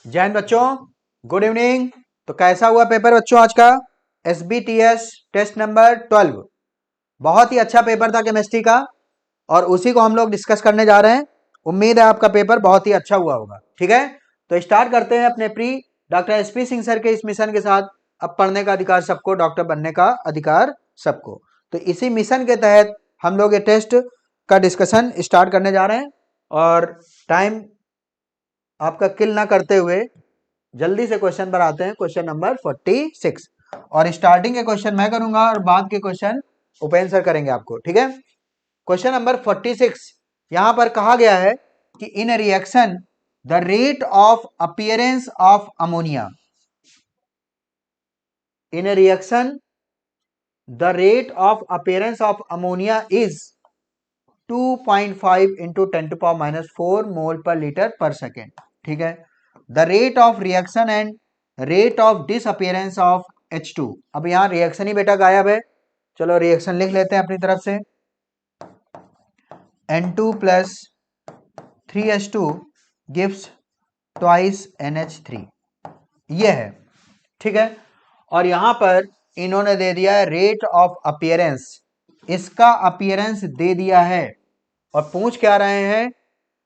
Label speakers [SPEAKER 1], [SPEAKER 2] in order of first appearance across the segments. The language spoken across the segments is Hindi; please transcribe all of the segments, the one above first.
[SPEAKER 1] जय हिंद बच्चों, गुड इवनिंग। तो कैसा हुआ पेपर बच्चों आज का? SBTS test number 12। बहुत ही अच्छा पेपर था केमिस्ट्री का और उसी को हम लोग डिस्कस करने जा रहे हैं। उम्मीद है आपका पेपर बहुत ही अच्छा हुआ होगा। ठीक है, तो स्टार्ट करते हैं अपने pre doctor SP Singh sir के इस मिशन के साथ। अब पढ़ने का अधिकार सबको, डॉक्टर बनने का अधिकार सबको। तो इसी मिशन के तहत हम लोग ये टेस्ट का डिस्कशन स्टार्ट करने जा रहे हैं और टाइम आपका किल ना करते हुए जल्दी से क्वेश्चन पर आते हैं। क्वेश्चन नंबर 46 और स्टार्टिंग के क्वेश्चन मैं करूंगा और बाद के क्वेश्चन उपेंद्र सर करेंगे आपको। ठीक है, क्वेश्चन नंबर 46 यहां पर कहा गया है कि in reaction the rate of appearance of ammonia, in reaction the rate of appearance of ammonia is 2.5 into 10⁻⁻4 mole per litre per second. ठीक है, the rate of reaction and rate of disappearance of H2। अब यहां रिएक्शन ही बेटा गायब है, चलो रिएक्शन लिख लेते हैं अपनी तरफ से। N2 plus 3H2 gives twice NH3, ये है। ठीक है, और यहां पर इन्होंने दे दिया है रेट ऑफ अपीयरेंस, इसका अपीयरेंस दे दिया है और पूछ क्या रहे हैं?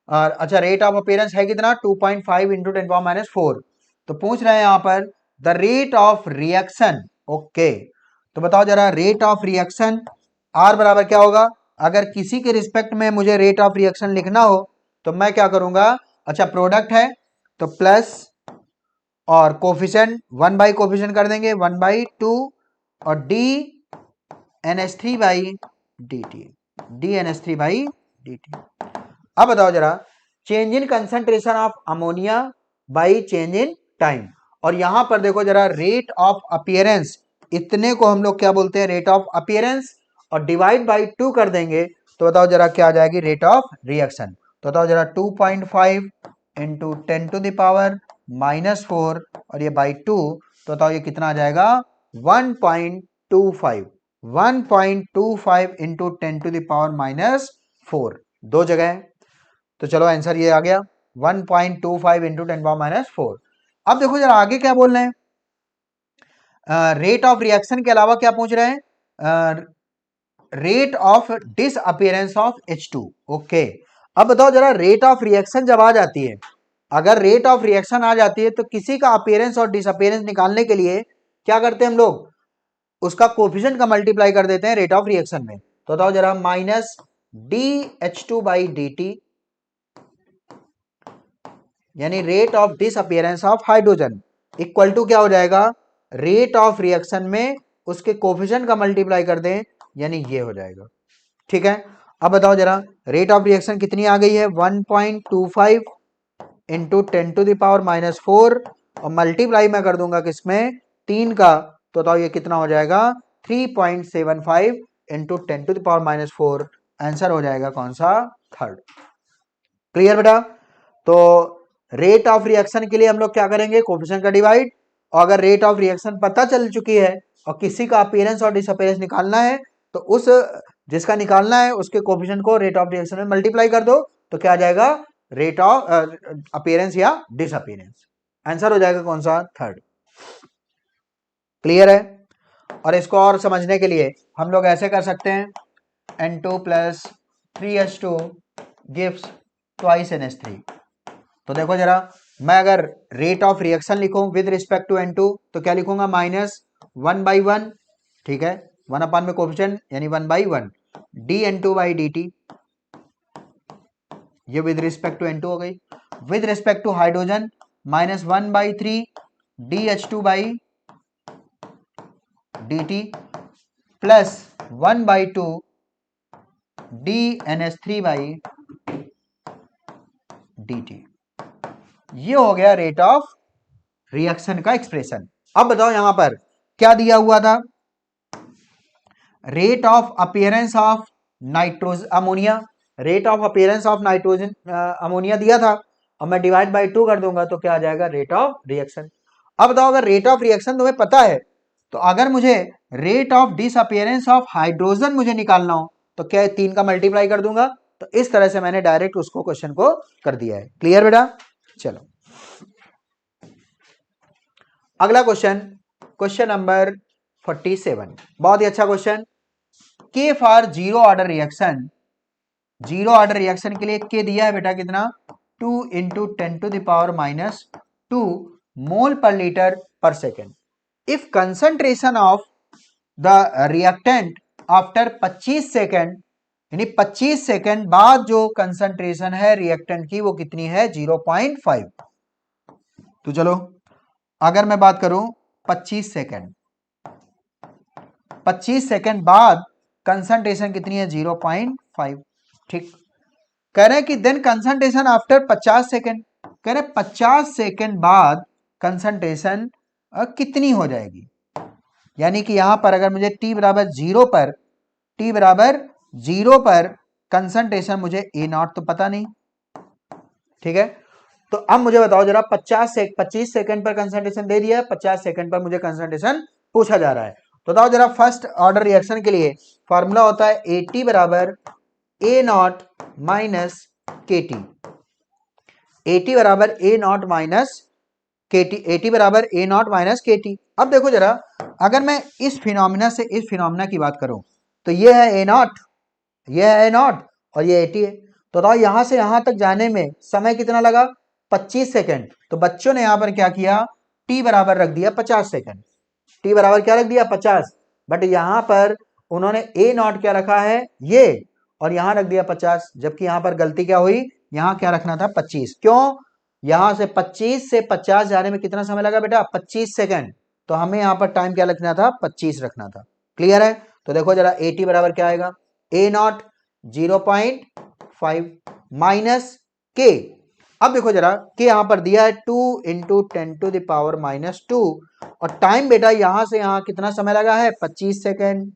[SPEAKER 1] और अच्छा, रेट ऑफ अपीयरेंस है कितना? 2.5 इंटू 10⁻⁴। तो पूछ रहे हैं यहां पर the rate of reaction. Okay, तो बताओ जरा रेट ऑफ रिएक्शन आर बराबर क्या होगा? अगर किसी के रिस्पेक्ट में मुझे रेट ऑफ रिएक्शन लिखना हो तो मैं क्या करूंगा? अच्छा, प्रोडक्ट है तो प्लस और कोफिशिएंट 1 कोफिशिएंट कर देंगे 1/2 और D NH3 by dt, D NH3 by dt। अब बताओ जरा change in concentration of ammonia by change in time. और यहां पर देखो जरा रेट ऑफ अपीयरेंस, इतने को हम लोग क्या बोलते हैं? रेट ऑफ अपीयरेंस, और डिवाइड बाई 2 कर देंगे तो बताओ जरा क्या आ जाएगी? Rate of reaction. तो बताओ जरा 2.5 इंटू 10⁻⁻4 और ये बाई 2, तो बताओ ये कितना आ जाएगा? 1.25, 1.25 इंटू 10⁻⁻4, दो जगह है। तो चलो आंसर ये आ गया 1.25 इंटू 10⁻⁴। अब देखो जरा आगे क्या बोल रहे हैं? रेट ऑफ रिएक्शन के अलावा क्या पूछ रहे हैं? Rate of disappearance of H2। Okay, अब बताओ जरा रेट ऑफ रिएक्शन जब आ जाती है, अगर रेट ऑफ रिएक्शन आ जाती है तो किसी का अपीयरेंस और डिसअपीयरेंस निकालने के लिए क्या करते हैं हम लोग? उसका कोफिशिएंट का मल्टीप्लाई कर देते हैं रेट ऑफ रिएक्शन में। तो बताओ जरा माइनस DH2 बाई dt, यानी rate of disappearance of hydrogen equal to क्या हो जाएगा? रेट ऑफ रिएक्शन में उसके कोफिशिएंट का मल्टीप्लाई कर दें, यानी ये हो जाएगा। ठीक है, अब बताओ जरा रेट ऑफ रिएक्शन कितनी आ गई है? 1.25 इंटू 10⁻⁻4 और मल्टीप्लाई मैं कर दूंगा किसमें? 3 का, तो बताओ ये कितना हो जाएगा? 3.75 इंटू 10⁻⁻4। आंसर हो जाएगा कौन सा? थर्ड। क्लियर बेटा? तो रेट ऑफ रिएक्शन के लिए हम लोग क्या करेंगे? कोफिशिएंट का डिवाइड, और अगर रेट ऑफ रिएक्शन पता चल चुकी है और किसी का अपीयरेंस और डिसअपीयरेंस निकालना है तो उस जिसका निकालना है उसके कोफिशिएंट को रेट ऑफ रिएक्शन में मल्टीप्लाई कर दो, तो क्या आ जाएगा? रेट ऑफ अपीयरेंस या डिसअपीयरेंस। आंसर हो जाएगा कौन सा? थर्ड। क्लियर है? और इसको और समझने के लिए हम लोग ऐसे कर सकते हैं, N2 plus 3H2 gives twice NH3। तो देखो जरा, मैं अगर रेट ऑफ रिएक्शन लिखूं विद रिस्पेक्ट टू N2 तो क्या लिखूंगा? -1/1। ठीक है, 1 अपान में कोफिशिएंट यानी 1/1 dN2 बाई dt, ये विद रिस्पेक्ट टू N2 हो गई। With respect to hydrogen -1/3 DH2 by dt plus 1/2 dNH3 by dt। ये हो गया रेट ऑफ रिएक्शन का एक्सप्रेशन। अब बताओ यहां पर क्या दिया हुआ था? Rate of appearance of nitrogen ammonia, rate of appearance of nitrogen ammonia दिया था और मैं डिवाइड बाय 2 कर दूंगा तो क्या आ जाएगा? Rate of reaction. अब बताओ अगर रेट ऑफ रिएक्शन तुम्हें पता है तो अगर मुझे rate of disappearance of hydrogen मुझे निकालना हो तो क्या 3 का मल्टीप्लाई कर दूंगा। तो इस तरह से मैंने डायरेक्ट उसको क्वेश्चन को कर दिया है। क्लियर बेटा? चलो अगला क्वेश्चन, क्वेश्चन नंबर 47, बहुत ही अच्छा क्वेश्चन। के for zero order reaction, zero order reaction के लिए के दिया है बेटा कितना, 2 into 10⁻⁻² mole per litre per second. If concentration of the reactant after 25 second, यानी 25 सेकेंड बाद जो कंसंट्रेशन है रिएक्टेंट की वो कितनी है, 0.5। तो चलो अगर मैं बात करूं 25 सेकेंड, 25 सेकेंड बाद कंसंट्रेशन कितनी है, 0.5। ठीक, कह रहे हैं कि देन कंसंट्रेशन आफ्टर 50 सेकेंड, कह रहे 50 सेकेंड बाद कंसंट्रेशन कितनी हो जाएगी। यानी कि यहां पर अगर मुझे t बराबर 0 पर, t बराबर 0 पर कंसंट्रेशन मुझे A0 तो पता नहीं, ठीक है। तो अब मुझे बताओ जरा 25 सेकेंड पर कंसंट्रेशन दे दिया है, 50 सेकेंड पर मुझे कंसंट्रेशन पूछा जा रहा है। तो बताओ जरा फर्स्ट ऑर्डर रिएक्शन के लिए फॉर्मूला होता है AT बराबर A0 माइनस KT, AT बराबर A0 माइनस KT, AT बराबर A0 माइनस KT। अब देखो जरा, अगर मैं इस फिनोमिना से इस फिनोमिना की बात करूं तो ये है A0, ये है A0 और ये AT है। तो बताओ यहां से यहां तक जाने में समय कितना लगा, 25 सेकेंड। तो बच्चों ने यहां पर क्या किया, t बराबर रख दिया 50 सेकेंड, t बराबर क्या रख दिया 50। बट यहां पर उन्होंने A0 क्या रखा है ये, और यहां रख दिया 50, जबकि यहां पर गलती क्या हुई, यहां क्या रखना था 25। क्यों, यहां से 25 से 50 जाने में कितना समय लगा बेटा, 25 सेकेंड। तो हमें यहां पर टाइम क्या रखना था, 25 रखना था। क्लियर है। तो देखो जरा AT बराबर क्या आएगा, A0 0.5 माइनस K। अब देखो जरा के यहां पर दिया है 2 इंटू 10⁻⁻², और टाइम बेटा यहां से यहां कितना समय लगा है, 25 सेकेंड।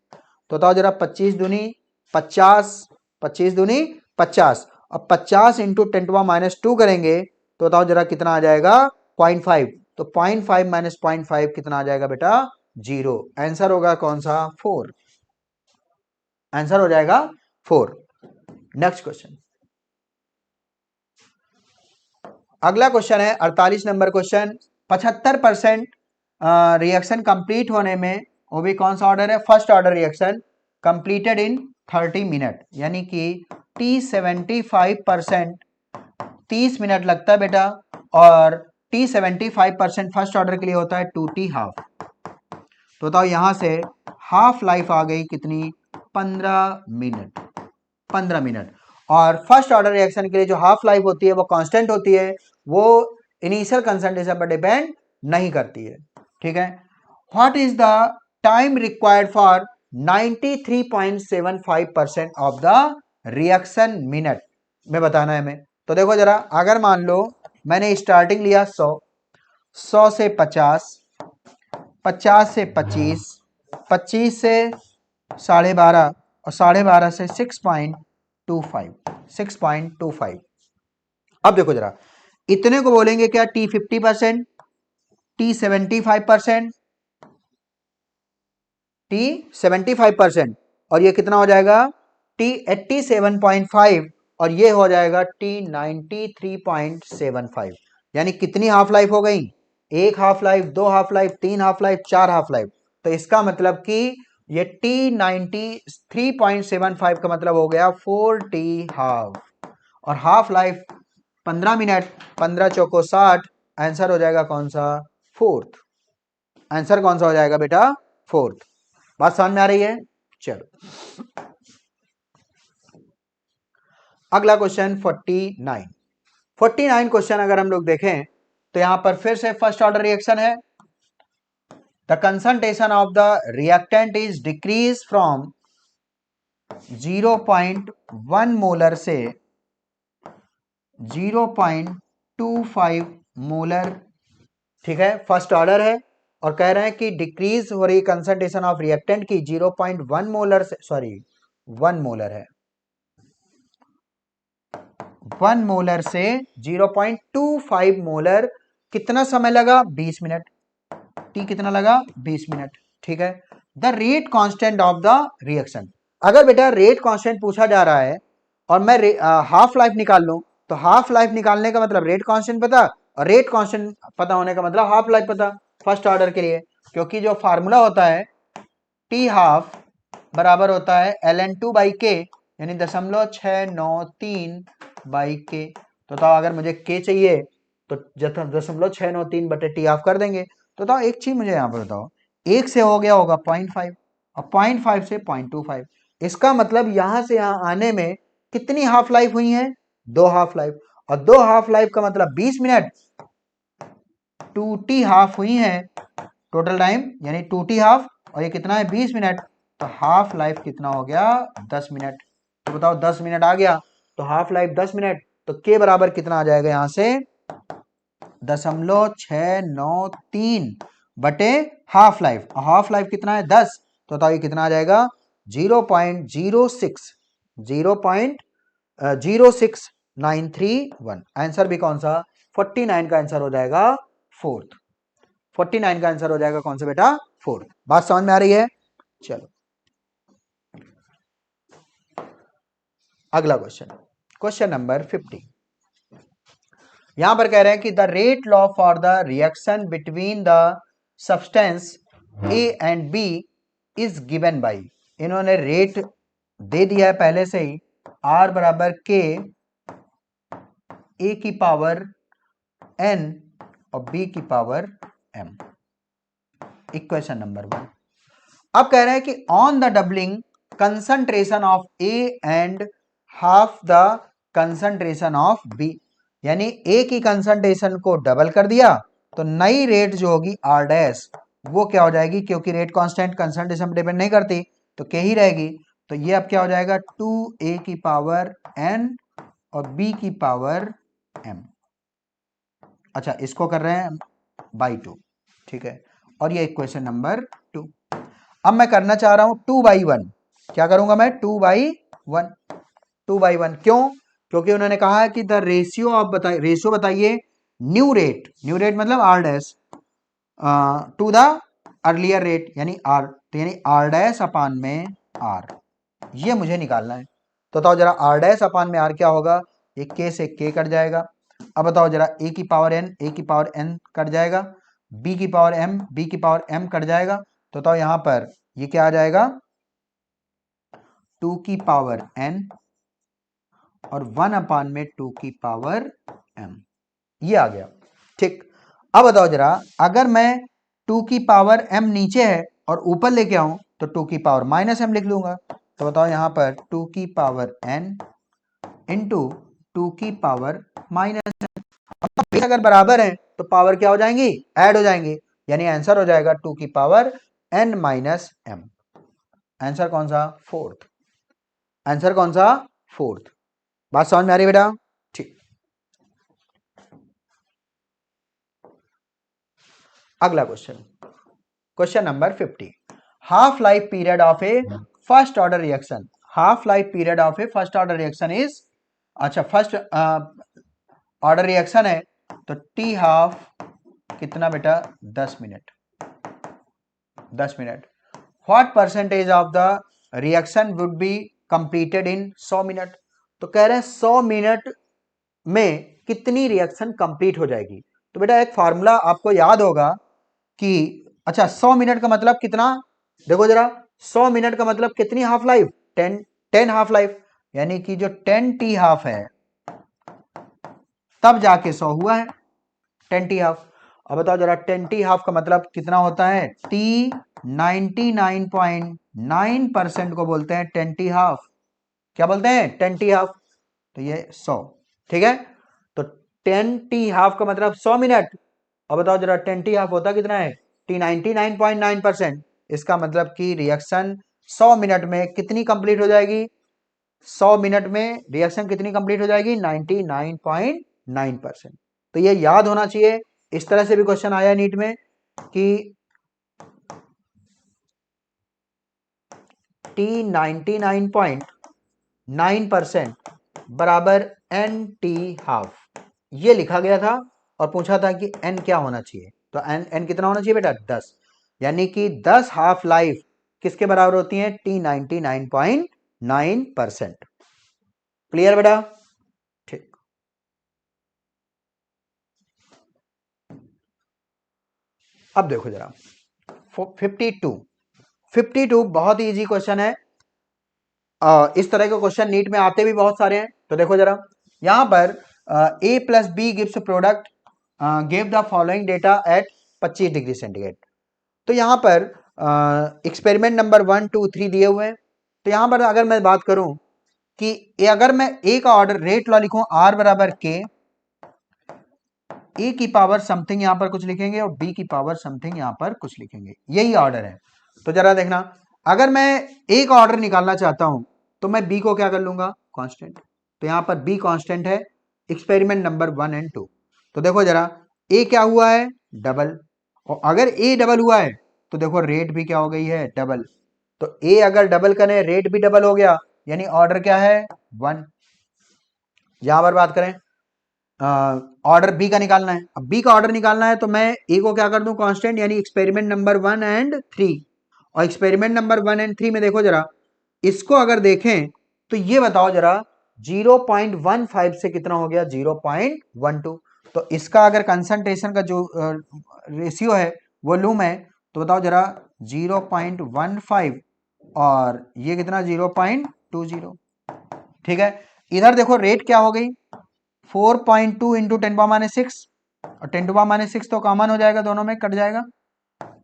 [SPEAKER 1] तो बताओ जरा 25 दूनी 50, 25 दूनी 50, अब 50 इंटू 10⁻² करेंगे तो बताओ जरा कितना आ जाएगा, 0.5। तो 0.5 माइनस 0.5 कितना आ जाएगा बेटा, 0। आंसर होगा कौन सा, 4। आंसर हो जाएगा 4। नेक्स्ट क्वेश्चन, अगला क्वेश्चन है 48 नंबर क्वेश्चन। 75% रिएक्शन कंप्लीट होने में, वो भी कौन सा ऑर्डर है, first order reaction, completed in 30 minute, यानी कि T75% 30 मिनट लगता है बेटा, और T75% फर्स्ट ऑर्डर के लिए होता है 2T हाफ। तो बताओ यहां से हाफ लाइफ आ गई कितनी, 15 मिनट, 15 मिनट। और फर्स्ट ऑर्डर रिएक्शन के लिए जो हाफ लाइफ होती है वो कांस्टेंट होती है, वो इनिशियल कंसंट्रेशन पर डिपेंड नहीं करती है, ठीक है। What is the time required for 93.75% of the reaction minute में बताना है हमें। तो देखो जरा, अगर मान लो मैंने स्टार्टिंग लिया 100, 100 से 50, 50 से 25, 25 से 12.5, और 12.5 से 6.25, 6.25। अब देखो जरा, इतने को बोलेंगे क्या, T50%, T75%, T75%, और ये कितना हो जाएगा, T87.5, और ये हो जाएगा T93.75। यानी कितनी हाफ लाइफ हो गई, एक हाफ लाइफ, दो हाफ लाइफ, तीन हाफ लाइफ, चार हाफ लाइफ। तो इसका मतलब कि ये T93.75 का मतलब हो गया 4T हाफ, और हाफ लाइफ 15 मिनट, 15 चौको 60। आंसर हो जाएगा कौन सा, 4th। आंसर कौन सा हो जाएगा बेटा, 4th। बात समझ में आ रही है। चलो अगला क्वेश्चन 49। 49 क्वेश्चन अगर हम लोग देखें तो यहां पर फिर से फर्स्ट ऑर्डर रिएक्शन है। The concentration of the reactant is decrease from 0.1 molar से 0.25 मोलर, ठीक है, फर्स्ट ऑर्डर है, और कह रहे हैं कि डिक्रीज हो रही कंसंट्रेशन ऑफ रिएक्टेंट की 0.1 मोलर से, सॉरी 1 मोलर है, 1 मोलर से 0.25 मोलर। कितना समय लगा, 20 मिनट। टी कितना लगा, 20 मिनट, ठीक है। The rate constant of the reaction, अगर बेटा रेट कांस्टेंट पूछा जा रहा है और मैं हाफ लाइफ निकाल लूं, तो हाफ लाइफ निकालने का मतलब रेट कांस्टेंट पता, और रेट कांस्टेंट पता होने का मतलब हाफ लाइफ पता। फर्स्ट ऑर्डर के लिए, क्योंकि जो फार्मूला होता है टी हाफ बराबर होता है ln2 बाई के, यानी 0.693 बाई के। तो अगर मुझे के चाहिए तो 0.693 बटे टी हाफ कर देंगे। तो एक चीज मुझे यहाँ पर बताओ, 1 से हो गया होगा 0.5 और 0.5 से 0.25, इसका मतलब यहां से यहां आने में कितनी हाफ लाइफ हुई है? 2 हाफ लाइफ, और 2 हाफ लाइफ का मतलब 20 मिनट, 2t हाफ हुई है टोटल टाइम, यानी 2t हाफ, और ये कितना है 20 मिनट, तो हाफ लाइफ कितना हो गया 10 मिनट। तो बताओ 10 मिनट आ गया तो हाफ लाइफ 10 मिनट, तो के बराबर कितना आ जाएगा यहां से 0.693 बटे हाफ लाइफ, हाफ लाइफ कितना है 10, तो बताओ ये कितना आ जाएगा 0.06 0.06931। आंसर भी कौन सा 49 का आंसर हो जाएगा फोर्थ, 49 का आंसर हो जाएगा कौन सा बेटा फोर्थ। बात समझ में आ रही है? चलो अगला क्वेश्चन, क्वेश्चन नंबर 50। यहां पर कह रहे हैं कि the rate law for the reaction between the substance A and B is given by, इन्होंने रेट दे दिया है पहले से ही, R बराबर के ए की पावर n और b की पावर m। Equation number 1। अब कह रहे हैं कि on the doubling concentration of A and half the concentration of B, यानी ए की कंसंट्रेशन को डबल कर दिया तो नई रेट जो होगी आर डैश वो क्या हो जाएगी, क्योंकि रेट कांस्टेंट कंसंट्रेशन पर डिपेंड नहीं करती तो के ही रहेगी। तो ये अब क्या हो जाएगा 2a की पावर n और b की पावर m। अच्छा इसको कर रहे हैं बाई 2, ठीक है, और ये इक्वेशन नंबर 2। अब मैं करना चाह रहा हूं 2/1, क्या करूंगा मैं 2/1, 2/1 क्यों? क्योंकि उन्होंने कहा है कि द रेशियो ऑफ रेशियो बताइए न्यू रेट, न्यू रेट मतलब R dash to the earlier rate यानी आर, तो यानी आर डैश अपान में आर, ये मुझे निकालना है। तो बताओ जरा आर डैश अपान में आर क्या होगा, ये के से के कट जाएगा। अब बताओ जरा ए की पावर n कट जाएगा, b की पावर m कट जाएगा, तो बताओ यहां पर ये क्या आ जाएगा 2 की पावर n और 1 अपान में 2 की पावर m, ये आ गया। ठीक, अब बताओ जरा अगर मैं 2 की पावर m नीचे है और ऊपर लेके आऊं तो 2 की पावर -m लिख लूंगा। तो बताओ यहां पर 2 की पावर n इंटू 2 की पावर -m, अगर बराबर है तो पावर क्या हो जाएंगी ऐड हो जाएंगी, यानी आंसर हो जाएगा 2 की power n minus m। Answer कौन सा फोर्थ, आंसर कौन सा फोर्थ। बात समझ में आ रही बेटा? ठीक, अगला question, question number 50। Half life period of A first order reaction, half life period of A first order reaction is, अच्छा फर्स्ट ऑर्डर रिएक्शन है तो टी हाफ कितना बेटा 10 minute, 10 minute. What percentage of the reaction would be completed in 100 minute, तो कह रहे हैं 100 मिनट में कितनी रिएक्शन कंप्लीट हो जाएगी। तो बेटा एक फार्मूला आपको याद होगा कि अच्छा 100 मिनट का मतलब कितना, देखो जरा 100 मिनट का मतलब कितनी हाफ लाइफ 10 हाफ लाइफ, यानी कि जो 10t हाफ है तब जाके 100 हुआ है 10t हाफ। अब बताओ जरा 10t हाफ का मतलब कितना होता है, t 99.9% को बोलते हैं 10t हाफ, क्या बोलते हैं 10t हाफ, तो ये 100, ठीक है। तो 10t हाफ का मतलब 100 मिनट। अब बताओ जरा 10t हाफ होता कितना है t 99.9%, इसका मतलब कि रिएक्शन 100 मिनट में कितनी कंप्लीट हो जाएगी, 100 मिनट में रिएक्शन कितनी कंप्लीट हो जाएगी 99.9%। तो ये याद होना चाहिए, इस तरह से भी क्वेश्चन आया नीट में कि t 99.9% बराबर एन टी हाफ, ये लिखा गया था और पूछा था कि n क्या होना चाहिए, तो n कितना होना चाहिए बेटा 10, यानी कि 10 हाफ लाइफ किसके बराबर होती है t 99.9%। क्लियर बेटा? ठीक, अब देखो जरा 52 बहुत ही इजी क्वेश्चन है। इस तरह के क्वेश्चन नीट में आते भी बहुत सारे हैं। तो देखो जरा यहां पर a plus B gives product give the following data at 25 degree centigrade. तो यहां पर एक्सपेरिमेंट नंबर 1 2 3 दिए हुए हैं। तो यहां पर अगर मैं बात करूं कि अगर मैं ए का ऑर्डर रेट लॉ लिखूं आर बराबर के, ए की पावर समथिंग यहां पर कुछ लिखेंगे और बी की पावर समथिंग यहां पर कुछ लिखेंगे, यही ऑर्डर है। तो जरा देखना, अगर मैं ए का ऑर्डर निकालना चाहता हूं तो मैं बी को क्या कर लूंगा, कांस्टेंट। तो यहां पर बी कांस्टेंट है एक्सपेरिमेंट नंबर 1 एंड 2। तो देखो जरा ए क्या हुआ है, डबल, और अगर ए डबल हुआ है तो देखो रेट भी क्या हो गई है, डबल। तो ए अगर डबल करें रेट भी डबल हो गया, यानी ऑर्डर क्या है, 1। यहां पर बात करें ऑर्डर बी का निकालना है। अब बी का ऑर्डर निकालना है तो मैं ए को क्या कर दूं, कांस्टेंट, यानी एक्सपेरिमेंट नंबर 1 एंड 3। और एक्सपेरिमेंट नंबर 1 एंड 3 में देखो जरा, इसको अगर देखें तो ये बताओ जरा 0.15 से कितना हो गया, 0.12। तो इसका अगर कंसंट्रेशन का जो रेशियो है वो लूं मैं, तो बताओ जरा 0.15 और ये कितना 0.20। ठीक है, इधर देखो रेट क्या हो गई 4.2 इंटू 10⁻⁶, और 10⁻⁶ तो कॉमन हो जाएगा, दोनों में कट जाएगा,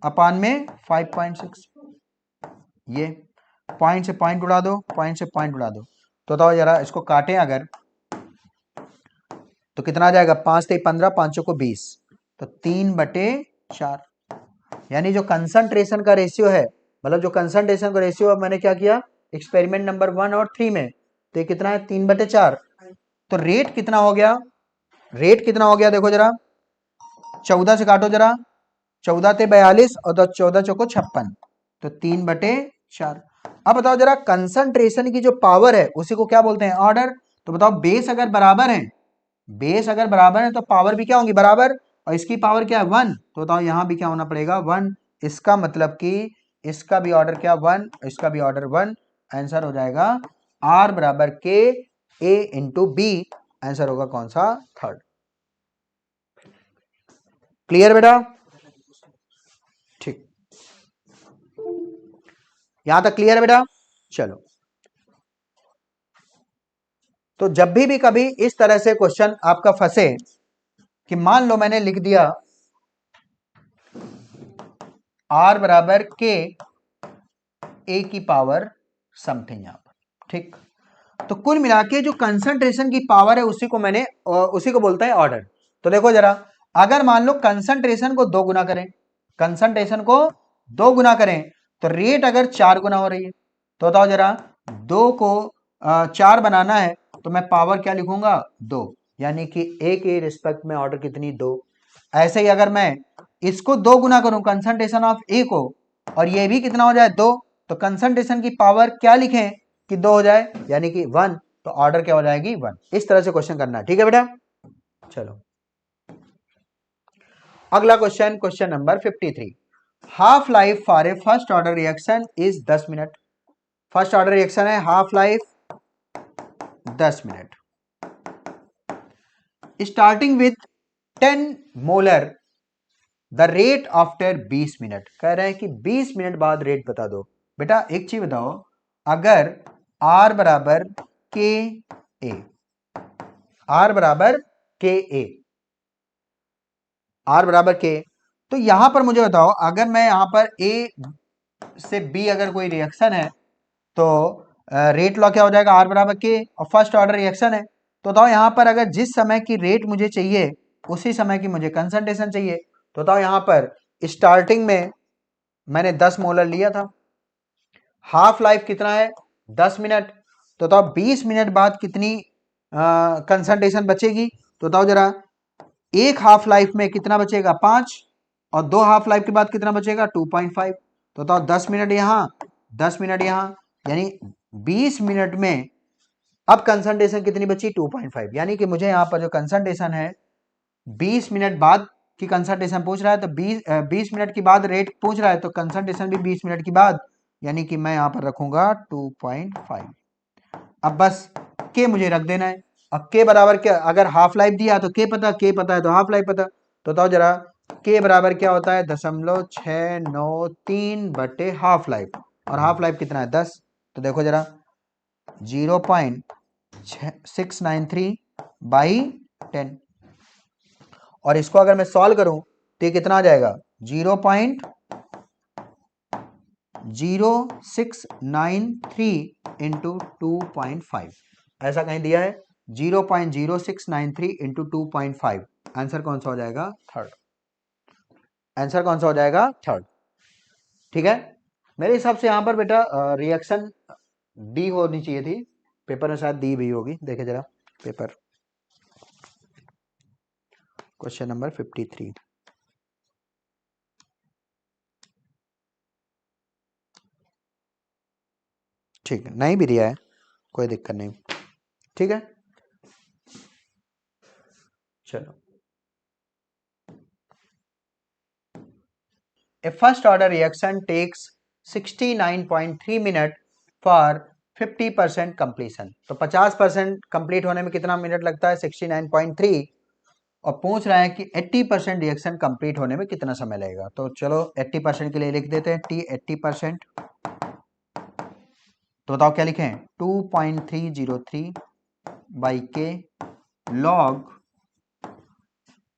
[SPEAKER 1] अपान में 5.6। ये पॉइंट से पॉइंट उड़ा दो, पॉइंट से पॉइंट उड़ा दो। तो बताओ जरा इसको काटें अगर तो कितना आ जाएगा, 5 से 15, 5 को 20, तो 3/4। यानी जो कंसंट्रेशन का रेशियो है, मतलब जो कंसंट्रेशन का रेशियो मैंने क्या किया एक्सपेरिमेंट नंबर 1 और 3 में, तो ये कितना है 3/4। तो रेट कितना हो गया, रेट कितना हो गया देखो जरा, 14 से काटो जरा, 14 ते 42 और 14 चौको 56, तो 3/4। अब बताओ जरा कंसंट्रेशन की जो पावर है उसी को क्या बोलते हैं, ऑर्डर। तो बताओ बेस अगर बराबर है, बेस अगर बराबर है तो पावर भी क्या होंगी, बराबर, और इसकी पावर क्या है 1, तो बताओ यहां भी क्या होना पड़ेगा 1। इसका मतलब कि इसका भी ऑर्डर क्या 1, इसका भी ऑर्डर 1। आंसर हो जाएगा आर बराबर के ए इंटू बी, आंसर होगा कौन सा, थर्ड। क्लियर बेटा, ठीक, यहां तक क्लियर है बेटा। चलो, तो जब भी कभी इस तरह से क्वेश्चन आपका फंसे कि मान लो मैंने लिख दिया आर बराबर के ए की पावर समथिंग यहां पर, ठीक। तो कुल मिला के जो कंसंट्रेशन की पावर है उसी को बोलते हैं ऑर्डर। तो देखो जरा, अगर मान लो कंसंट्रेशन को 2 गुना करें, कंसंट्रेशन को 2 गुना करें तो रेट अगर 4 गुना हो रही है, तो बताओ जरा 2 को 4 बनाना है तो मैं पावर क्या लिखूंगा 2, यानी कि ए के रिस्पेक्ट में ऑर्डर कितनी 2। ऐसे ही अगर मैं इसको 2 गुना करूं कंसंट्रेशन ऑफ ए को, और ये भी कितना हो जाए 2, तो कंसंट्रेशन की पावर क्या लिखें कि 2 हो जाए, यानी कि 1, तो ऑर्डर क्या हो जाएगी 1। इस तरह से क्वेश्चन करना है, ठीक है बेटा। चलो अगला question, question number 53। Half life for a first order reaction is 10 minute. First order reaction है, half life 10 minute, starting with 10 molar, the rate after 20 minute. कह रहे हैं कि 20 मिनट बाद रेट बता दो। बेटा एक चीज बताओ, अगर R बराबर के ए, R बराबर के ए, R बराबर के, तो यहां पर मुझे बताओ अगर मैं यहां पर A से B अगर कोई रिएक्शन है तो रेट लॉ क्या हो जाएगा, R बराबर के, और फर्स्ट ऑर्डर रिएक्शन है। तो बताओ यहां पर अगर जिस समय की रेट मुझे चाहिए उसी समय की मुझे कंसंट्रेशन चाहिए। तो बताओ यहां पर स्टार्टिंग में मैंने 10 मोलर लिया था, हाफ लाइफ कितना है 10 मिनट, तो बताओ 20 मिनट बाद कितनी कंसंट्रेशन बचेगी। तो बताओ जरा, एक हाफ लाइफ में कितना बचेगा 5, और 2 हाफ लाइफ के बाद कितना बचेगा 2.5। तो बताओ 10 मिनट यहां 10 मिनट यहां, यानी 20 मिनट में अब कंसंट्रेशन कितनी बची 2.5, यानी कि मुझे यहां पर जो कंसंट्रेशन है 20 मिनट बाद की कंसंट्रेशन पूछ रहा है, तो 20 मिनट के बाद रेट पूछ रहा है, तो कंसंट्रेशन भी 20 मिनट के बाद, यानी कि मैं यहां पर रखूंगा 2.5। अब बस के मुझे रख देना है। अब के बराबर क्या, अगर हाफ लाइफ दिया तो के पता है तो हाफ लाइफ पता। तो बताओ जरा के बराबर क्या होता है 0.693 बटे हाफ लाइफ, और हाफ लाइफ कितना है 10। तो देखो जरा 0.693 बाई 10, और इसको अगर मैं सॉल्व करूं तो ये कितना आ जाएगा 0.0693 इंटू 2.5, ऐसा कहीं दिया है 0.0693 इंटू 2.5। आंसर कौन सा हो जाएगा थर्ड, आंसर कौन सा हो जाएगा थर्ड। ठीक है, मेरे हिसाब से यहां पर बेटा रिएक्शन डी होनी चाहिए थी, पेपर में शायद दी भी होगी, देखे जरा पेपर क्वेश्चन नंबर 53। ठीक है, नहीं भी दिया है कोई दिक्कत नहीं, ठीक है चलो। A first order reaction takes 69.3 minute for 50% completion। तो 50% कंप्लीट होने में कितना मिनट लगता है 69.3, और पूछ रहे हैं कि 80% रिएक्शन कंप्लीट होने में कितना समय लगेगा। तो चलो 80% के लिए लिख देते हैं टी 80%। तो बताओ क्या लिखें 2.303 बाई के लॉग,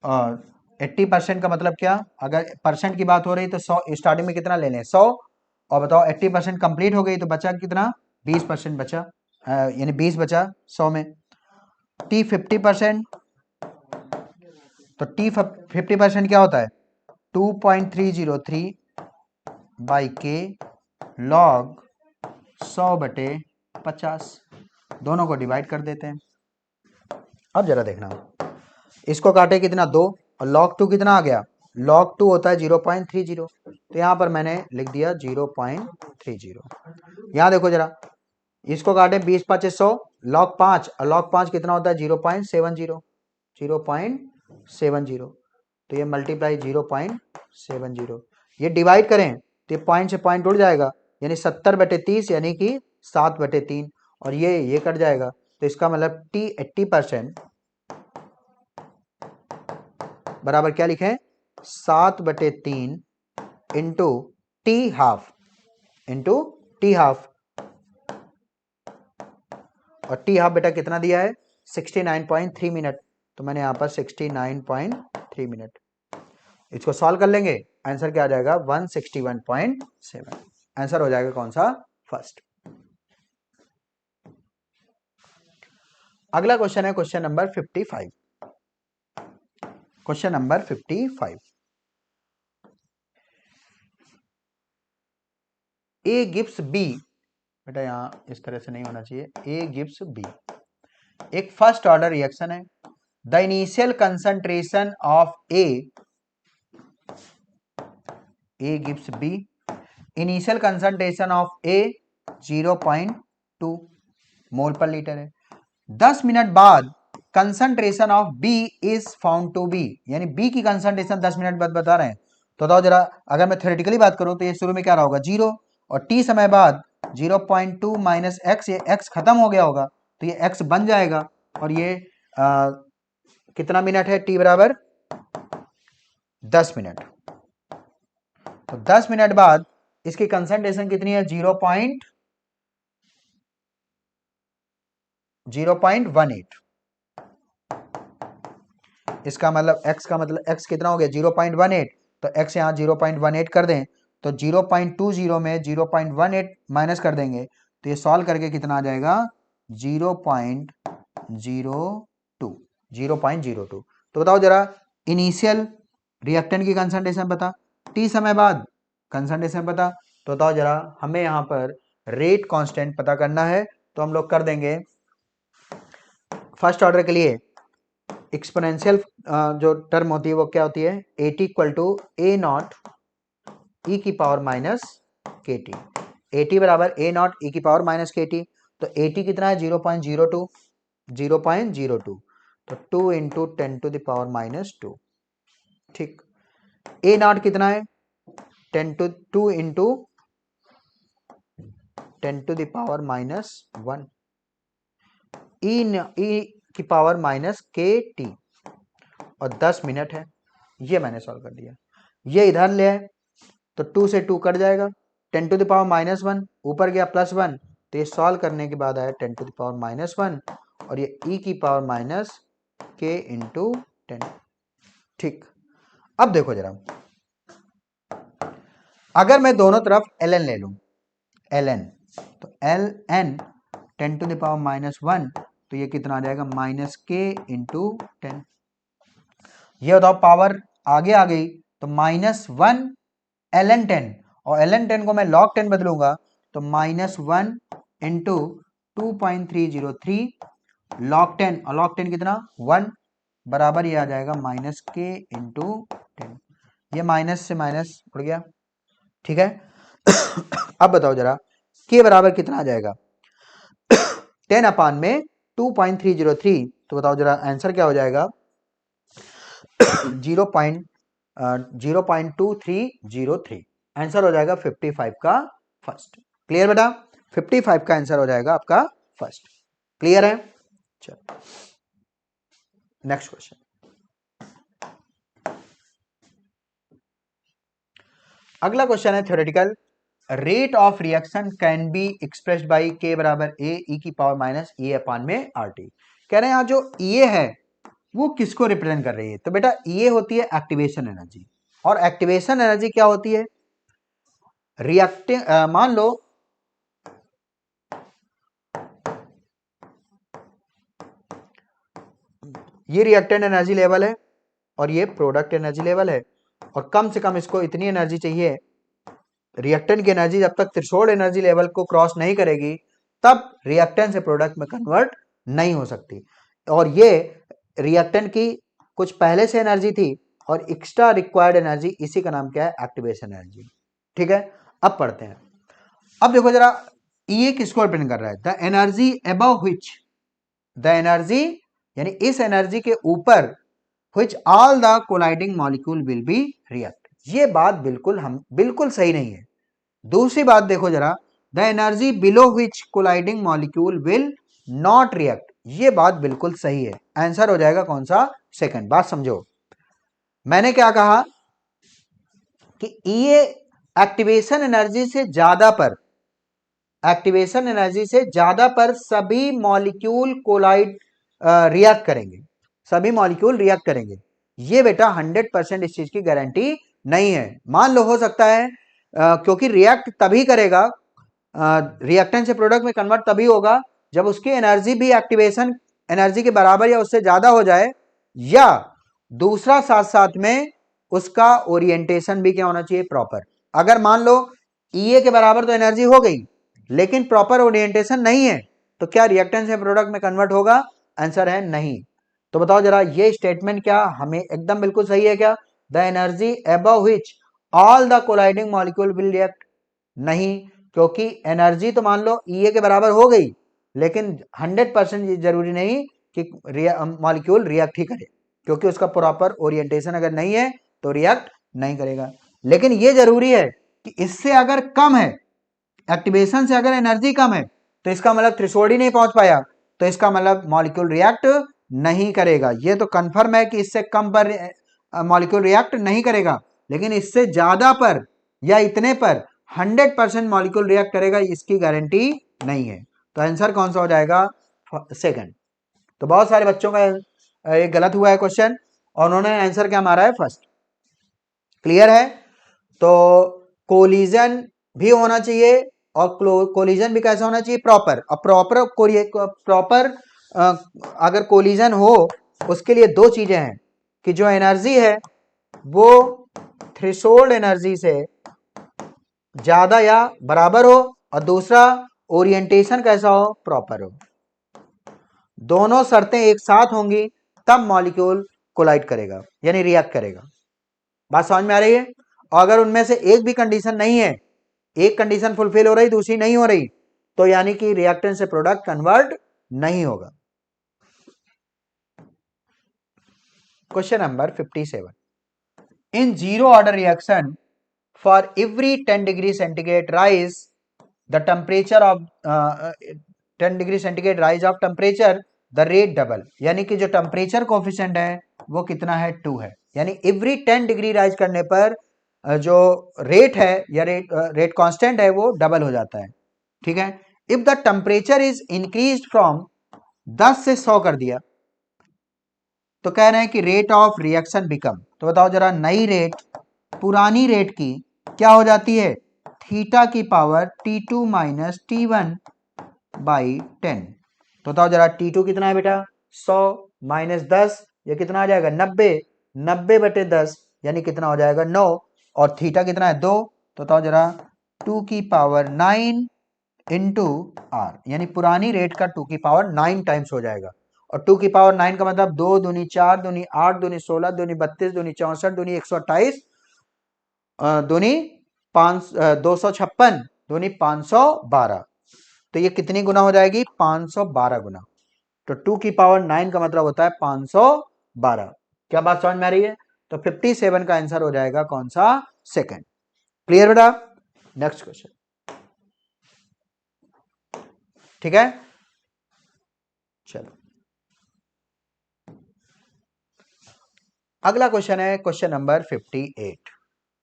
[SPEAKER 1] और 80% का मतलब क्या, अगर परसेंट की बात हो रही तो 100 स्टार्टिंग में कितना ले लें 100, और बताओ 80% कंप्लीट हो गई तो बचा कितना 20% बचा, यानी 20 बचा 100 में। टी 50%, तो टी 50% क्या होता है 2.303 बाई के लॉग 100 बटे 50, दोनों को डिवाइड कर देते हैं। अब जरा देखना, इसको काटे कितना 2, और log 2 कितना आ गया log 2 होता है 0.30, तो यहां पर मैंने लिख दिया 0.30। यहां देखो जरा, इसको काटे 20 5 100, log 5, और log 5 कितना होता है 0.70, 0.70, तो ये मल्टीप्लाई 0.70, ये डिवाइड करें तो ये पॉइंट से पॉइंट उड़ जाएगा, यानी 70/30 यानी कि 7/3, और ये कट जाएगा, तो इसका मतलब टी 80% बराबर क्या लिखें 7/3 into T half, into T half, और टी हाफ बेटा कितना दिया है 69.3 मिनट, तो मैंने यहां पर 69.3 मिनट। इसको सॉल्व कर लेंगे, आंसर क्या आ जाएगा 161.7, आंसर हो जाएगा कौन सा फर्स्ट। अगला क्वेश्चन है question number 55, question number 55। A gives B, बेटा यहां इस तरह से नहीं होना चाहिए, ए गिव्स बी एक फर्स्ट ऑर्डर रिएक्शन है। The initial concentration of A gives B, initial concentration of A 0.2 mole per litre है। 10 मिनट बाद concentration of B is found to be, यानी बी की कंसंट्रेशन 10 मिनट बाद बता रहे हैं। तो बताओ जरा, अगर मैं थ्योरेटिकली बात करूं तो ये शुरू में क्या रहा होगा 0, और टी समय बाद 0.2 माइनस एक्स, ये एक्स खत्म हो गया होगा तो ये एक्स बन जाएगा, और ये कितना मिनट है टी बराबर 10 मिनट। तो 10 मिनट बाद इसकी कंसंट्रेशन कितनी है 0.18, इसका मतलब x का मतलब x कितना हो गया 0.18, तो x यहाँ 0.18 कर दें, तो 0.20 में 0.18 माइनस कर देंगे तो ये सॉल्व करके कितना आ जाएगा 0.02। तो बताओ जरा इनिशियल रिएक्टेंट की कंसंट्रेशन बता, t समय बाद कंसंट्रेशन बता, तो बताओ जरा हमें यहाँ पर रेट कांस्टेंट पता करना है, तो हम लोग कर देंगे फर्स्ट ऑर्डर के लिए एक्सपोनेंशियल जो टर्म होती है वो क्या होती है AT equal to A naught E की power minus K T, AT बराबर ए नॉट ई की पावर माइनस के टी, तो AT कितना है 0.02, तो 2 into 10 to the power minus 2, ठीक। ए नॉट कितना है 2 into 10 to the power minus 1, E की पावर माइनस के टी, और 10 मिनट है, ये मैंने सॉल्व कर दिया, ये इधर ले आए तो 2 से 2 कट जाएगा, 10 टू द पावर -1 ऊपर गया +1, तो ये सॉल्व करने के बाद आया 10 टू द पावर -1 और ये e की पावर -k इंटू 10। ठीक, अब देखो जरा, अगर मैं दोनों तरफ ln ले लूं, ln, तो ln 10 टू द पावर -1, तो ये कितना आ जाएगा -k इंटू 10। ये बताओ पावर आगे आ गई तो -1 ln 10, और ln 10 को मैं log 10 बदलूंगा तो -1 इंटू 2.303 log 10, और log 10 कितना 1, बराबर ये आ जाएगा -k इंटू 10। ये माइनस से माइनस उड़ गया, ठीक है। अब बताओ जरा k बराबर कितना आ जाएगा 10 अपान में 2.303, तो बताओ जरा आंसर क्या हो जाएगा 0.2303, आंसर हो जाएगा 55 का फर्स्ट। क्लियर बेटा, 55 का आंसर हो जाएगा आपका फर्स्ट। क्लियर है, चलो नेक्स्ट क्वेश्चन। अगला क्वेश्चन है theoretical, rate of reaction can be expressed by k बराबर a e की पावर माइनस e अपान में RT। कह रहे हैं यहाँ जो E है वो किसको रिप्रेजेंट कर रही है, तो बेटा ये होती है एक्टिवेशन एनर्जी, और एक्टिवेशन एनर्जी क्या होती है, रिएक्टिंग, मान लो ये रिएक्टेंट एनर्जी लेवल है और ये प्रोडक्ट एनर्जी लेवल है, और कम से कम इसको इतनी एनर्जी चाहिए, रिएक्टेंट की एनर्जी जब तक थ्रेशोल्ड एनर्जी लेवल को क्रॉस नहीं करेगी तब रिएक्टेंट से प्रोडक्ट में कन्वर्ट नहीं हो सकती, और ये रिएक्टेंट की कुछ पहले से एनर्जी थी और एक्स्ट्रा रिक्वायर्ड एनर्जी, इसी का नाम क्या है एक्टिवेशन एनर्जी। ठीक है, अब पढ़ते हैं। अब देखो जरा ये किसको रिप्रेजेंट कर रहा है, the energy above which, the energy यानी इस एनर्जी के ऊपर which all the colliding molecule will be react. ये बात बिल्कुल सही नहीं है। दूसरी बात देखो जरा, the energy below which colliding molecule will not react, ये बात बिल्कुल सही है। आंसर हो जाएगा कौन सा, सेकंड। बात समझो, मैंने क्या कहा कि ये एक्टिवेशन एनर्जी से ज्यादा पर, एक्टिवेशन एनर्जी से ज्यादा पर सभी मॉलिक्यूल कोलाइड रिएक्ट करेंगे, सभी मॉलिक्यूल रिएक्ट करेंगे। ये बेटा 100% इस चीज की गारंटी नहीं है। मान लो हो सकता है क्योंकि रिएक्ट तभी करेगा, रिएक्टेंट से प्रोडक्ट में कन्वर्ट तभी होगा जब उसकी एनर्जी भी एक्टिवेशन एनर्जी के बराबर या उससे ज्यादा हो जाए, या दूसरा साथ साथ में उसका ओरिएंटेशन भी क्या होना चाहिए, प्रॉपर। अगर मान लो E के बराबर तो एनर्जी हो गई लेकिन प्रॉपर ओरिएंटेशन नहीं है, तो क्या रिएक्टेंट से प्रोडक्ट में कन्वर्ट होगा, आंसर है नहीं। तो बताओ जरा ये स्टेटमेंट क्या हमें एकदम बिल्कुल सही है क्या, the energy above which all the colliding molecule will react, नहीं, क्योंकि एनर्जी तो मान लो E के बराबर हो गई लेकिन 100% जरूरी नहीं कि मॉलिक्यूल रिएक्ट ही करे, क्योंकि उसका प्रॉपर ओरिएंटेशन अगर नहीं है तो रिएक्ट नहीं करेगा। लेकिन ये जरूरी है कि इससे अगर कम है, एक्टिवेशन से अगर एनर्जी कम है, तो इसका मतलब थ्रेशोल्ड ही नहीं पहुंच पाया, तो इसका मतलब मॉलिक्यूल रिएक्ट नहीं करेगा। ये तो कंफर्म है कि इससे कम पर मॉलिक्यूल रिएक्ट नहीं करेगा, लेकिन इससे ज्यादा पर या इतने पर 100% मॉलिक्यूल रिएक्ट करेगा, इसकी गारंटी नहीं है। तो आंसर कौन सा हो जाएगा, सेकंड। तो बहुत सारे बच्चों का ये गलत हुआ है क्वेश्चन और उन्होंने आंसर क्या मारा है, फर्स्ट। क्लियर है, तो कोलिजन भी होना चाहिए और कोलिजन भी कैसा होना चाहिए, प्रॉपर। और प्रॉपर अगर कोलिजन हो उसके लिए दो चीजें हैं कि जो एनर्जी है वो थ्रेशोल्ड एनर्जी से ज्यादा या बराबर हो, और दूसरा ओरिएंटेशन कैसा हो, प्रॉपर हो। दोनों शर्तें एक साथ होंगी तब मॉलिक्यूल कोलाइड करेगा यानी रिएक्ट करेगा। बात समझ में आ रही है। और अगर उनमें से एक भी कंडीशन नहीं है, एक कंडीशन फुलफिल हो रही दूसरी नहीं हो रही, तो यानी कि रिएक्टेंट से प्रोडक्ट कन्वर्ट नहीं होगा। Question number 57, in zero order reaction for every 10 degree centigrade rise the temperature of 10 degree centigrade rise of temperature the rate double, यानी कि जो टेम्परेचर कोफिशिएंट है वो कितना है 2 है, यानी एवरी 10 डिग्री राइज करने पर जो रेट है या रेट कांस्टेंट है वो डबल हो जाता है, ठीक है। If the temperature is increase from 10 से 100 कर दिया तो कह रहे हैं कि रेट ऑफ रिएक्शन बिकम, तो बताओ जरा नई रेट पुरानी रेट की क्या हो जाती है, थीटा की power T2 minus T1 by 10। तो बताओ जरा T2 कितना है बेटा 100 माइनस 10, ये कितना आ जाएगा 90, 90 बटे 10 यानी कितना हो जाएगा 9, और थीटा कितना है 2, तो बताओ जरा 2 की पावर 9 इंटू आर, यानी पुरानी रेट का 2 की पावर 9 टाइम्स हो जाएगा। और 2 की पावर 9 का मतलब 2 दूनी 4 दूनी 8 दूनी 16 दूनी 32 दूनी 64 दूनी 128 दूनी 256 दूनी 512, तो ये कितनी गुना हो जाएगी 512 गुना। तो 2 की पावर 9 का मतलब होता है 512। क्या बात समझ में आ रही है? तो 57 का आंसर हो जाएगा कौन सा, सेकंड। क्लियर बेटा? नेक्स्ट क्वेश्चन, ठीक है, चलो अगला क्वेश्चन है क्वेश्चन नंबर 58।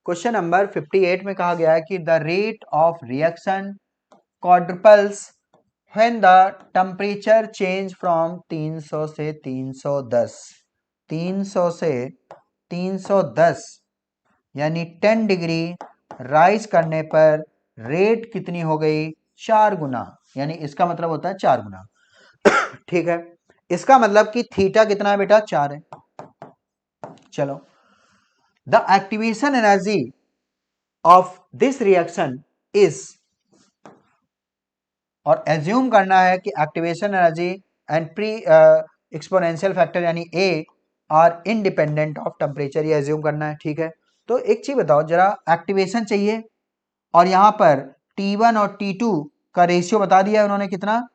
[SPEAKER 1] क्वेश्चन नंबर 58 में कहा गया है कि the rate of reaction quadruples when the temperature change from 300 से 310, 300 से 310 यानी 10 डिग्री राइज करने पर रेट कितनी हो गई 4 गुना, यानी इसका मतलब होता है 4 गुना, ठीक है। इसका मतलब कि थीटा कितना है बेटा 4 है। चलो, the activation energy of this reaction is, और एज्यूम करना है कि activation energy and pre exponential factor यानी A are independent of temperature, ये एज्यूम करना है, ठीक है। तो एक चीज बताओ जरा, एक्टिवेशन चाहिए और यहाँ पर T1 और T2 का रेशियो बता दिया है उन्होंने कितना,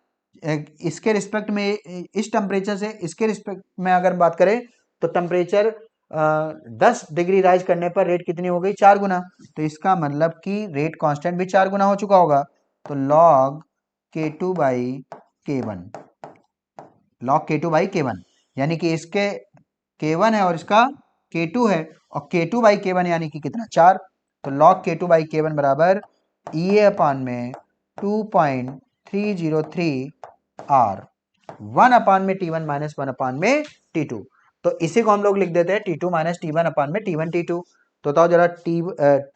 [SPEAKER 1] इसके रिस्पेक्ट में इस टेम्परेचर से इसके रिस्पेक्ट में अगर बात करें तो टेम्परेचर 10 डिग्री राइज करने पर रेट कितनी हो गई 4 गुना, तो इसका मतलब कि रेट कांस्टेंट भी 4 गुना हो चुका होगा। तो log K2 by K1, log K2 by K1, यानी कि इसके K1 है और इसका K2 है, और K2 बाई K1 यानी कि कितना 4, तो log K2 बाई K1 बराबर EA अपान में 2.303 R, 1 अपान में T1 माइनस 1 अपान में T2, तो इसी को हम लोग लिख देते हैं T2 माइनस T1 अपान में T1 T2। तो बताओ जरा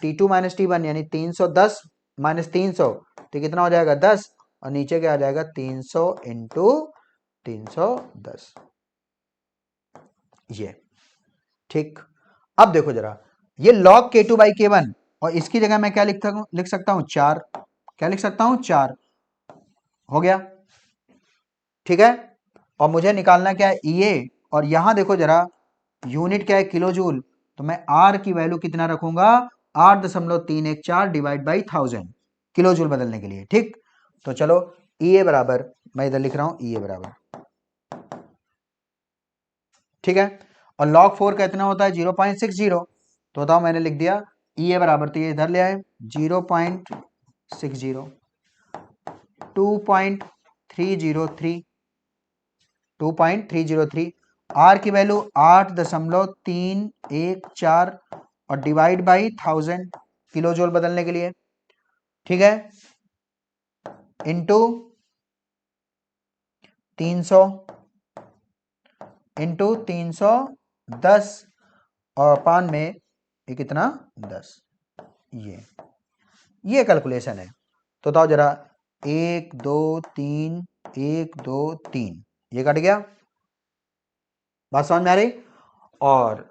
[SPEAKER 1] T2 माइनस T1 यानी 310 माइनस 300 तो कितना हो जाएगा 10, और नीचे क्या आ जाएगा 300 इंटू 310, ये ठीक। अब देखो जरा, ये log K2 बाई K1 और इसकी जगह मैं क्या लिख सकता हूं 4, क्या लिख सकता हूं 4, हो गया, ठीक है। और मुझे निकालना क्या है EA, और यहां देखो जरा यूनिट क्या है किलो जूल, तो मैं R की वैल्यू कितना रखूंगा 8.314 डिवाइड बाई 1000 किलो जूल बदलने के लिए, ठीक। तो चलो EA बराबर, मैं इधर लिख रहा हूं EA बराबर, ठीक है। और log 4 का इतना होता है 0.60, तो बताओ मैंने लिख दिया EA बराबर, तो ये इधर ले आए 0.60, 2.303, 2.303, R की वैल्यू 8.314 और डिवाइड बाई 1000 किलो जूल बदलने के लिए, ठीक है, इंटू 300 इंटू 310 और पान में ये कितना 10, ये कैलकुलेशन है। तो बताओ जरा 1 2 3 1 2 3, ये कट गया, बात समझ में आ रही? और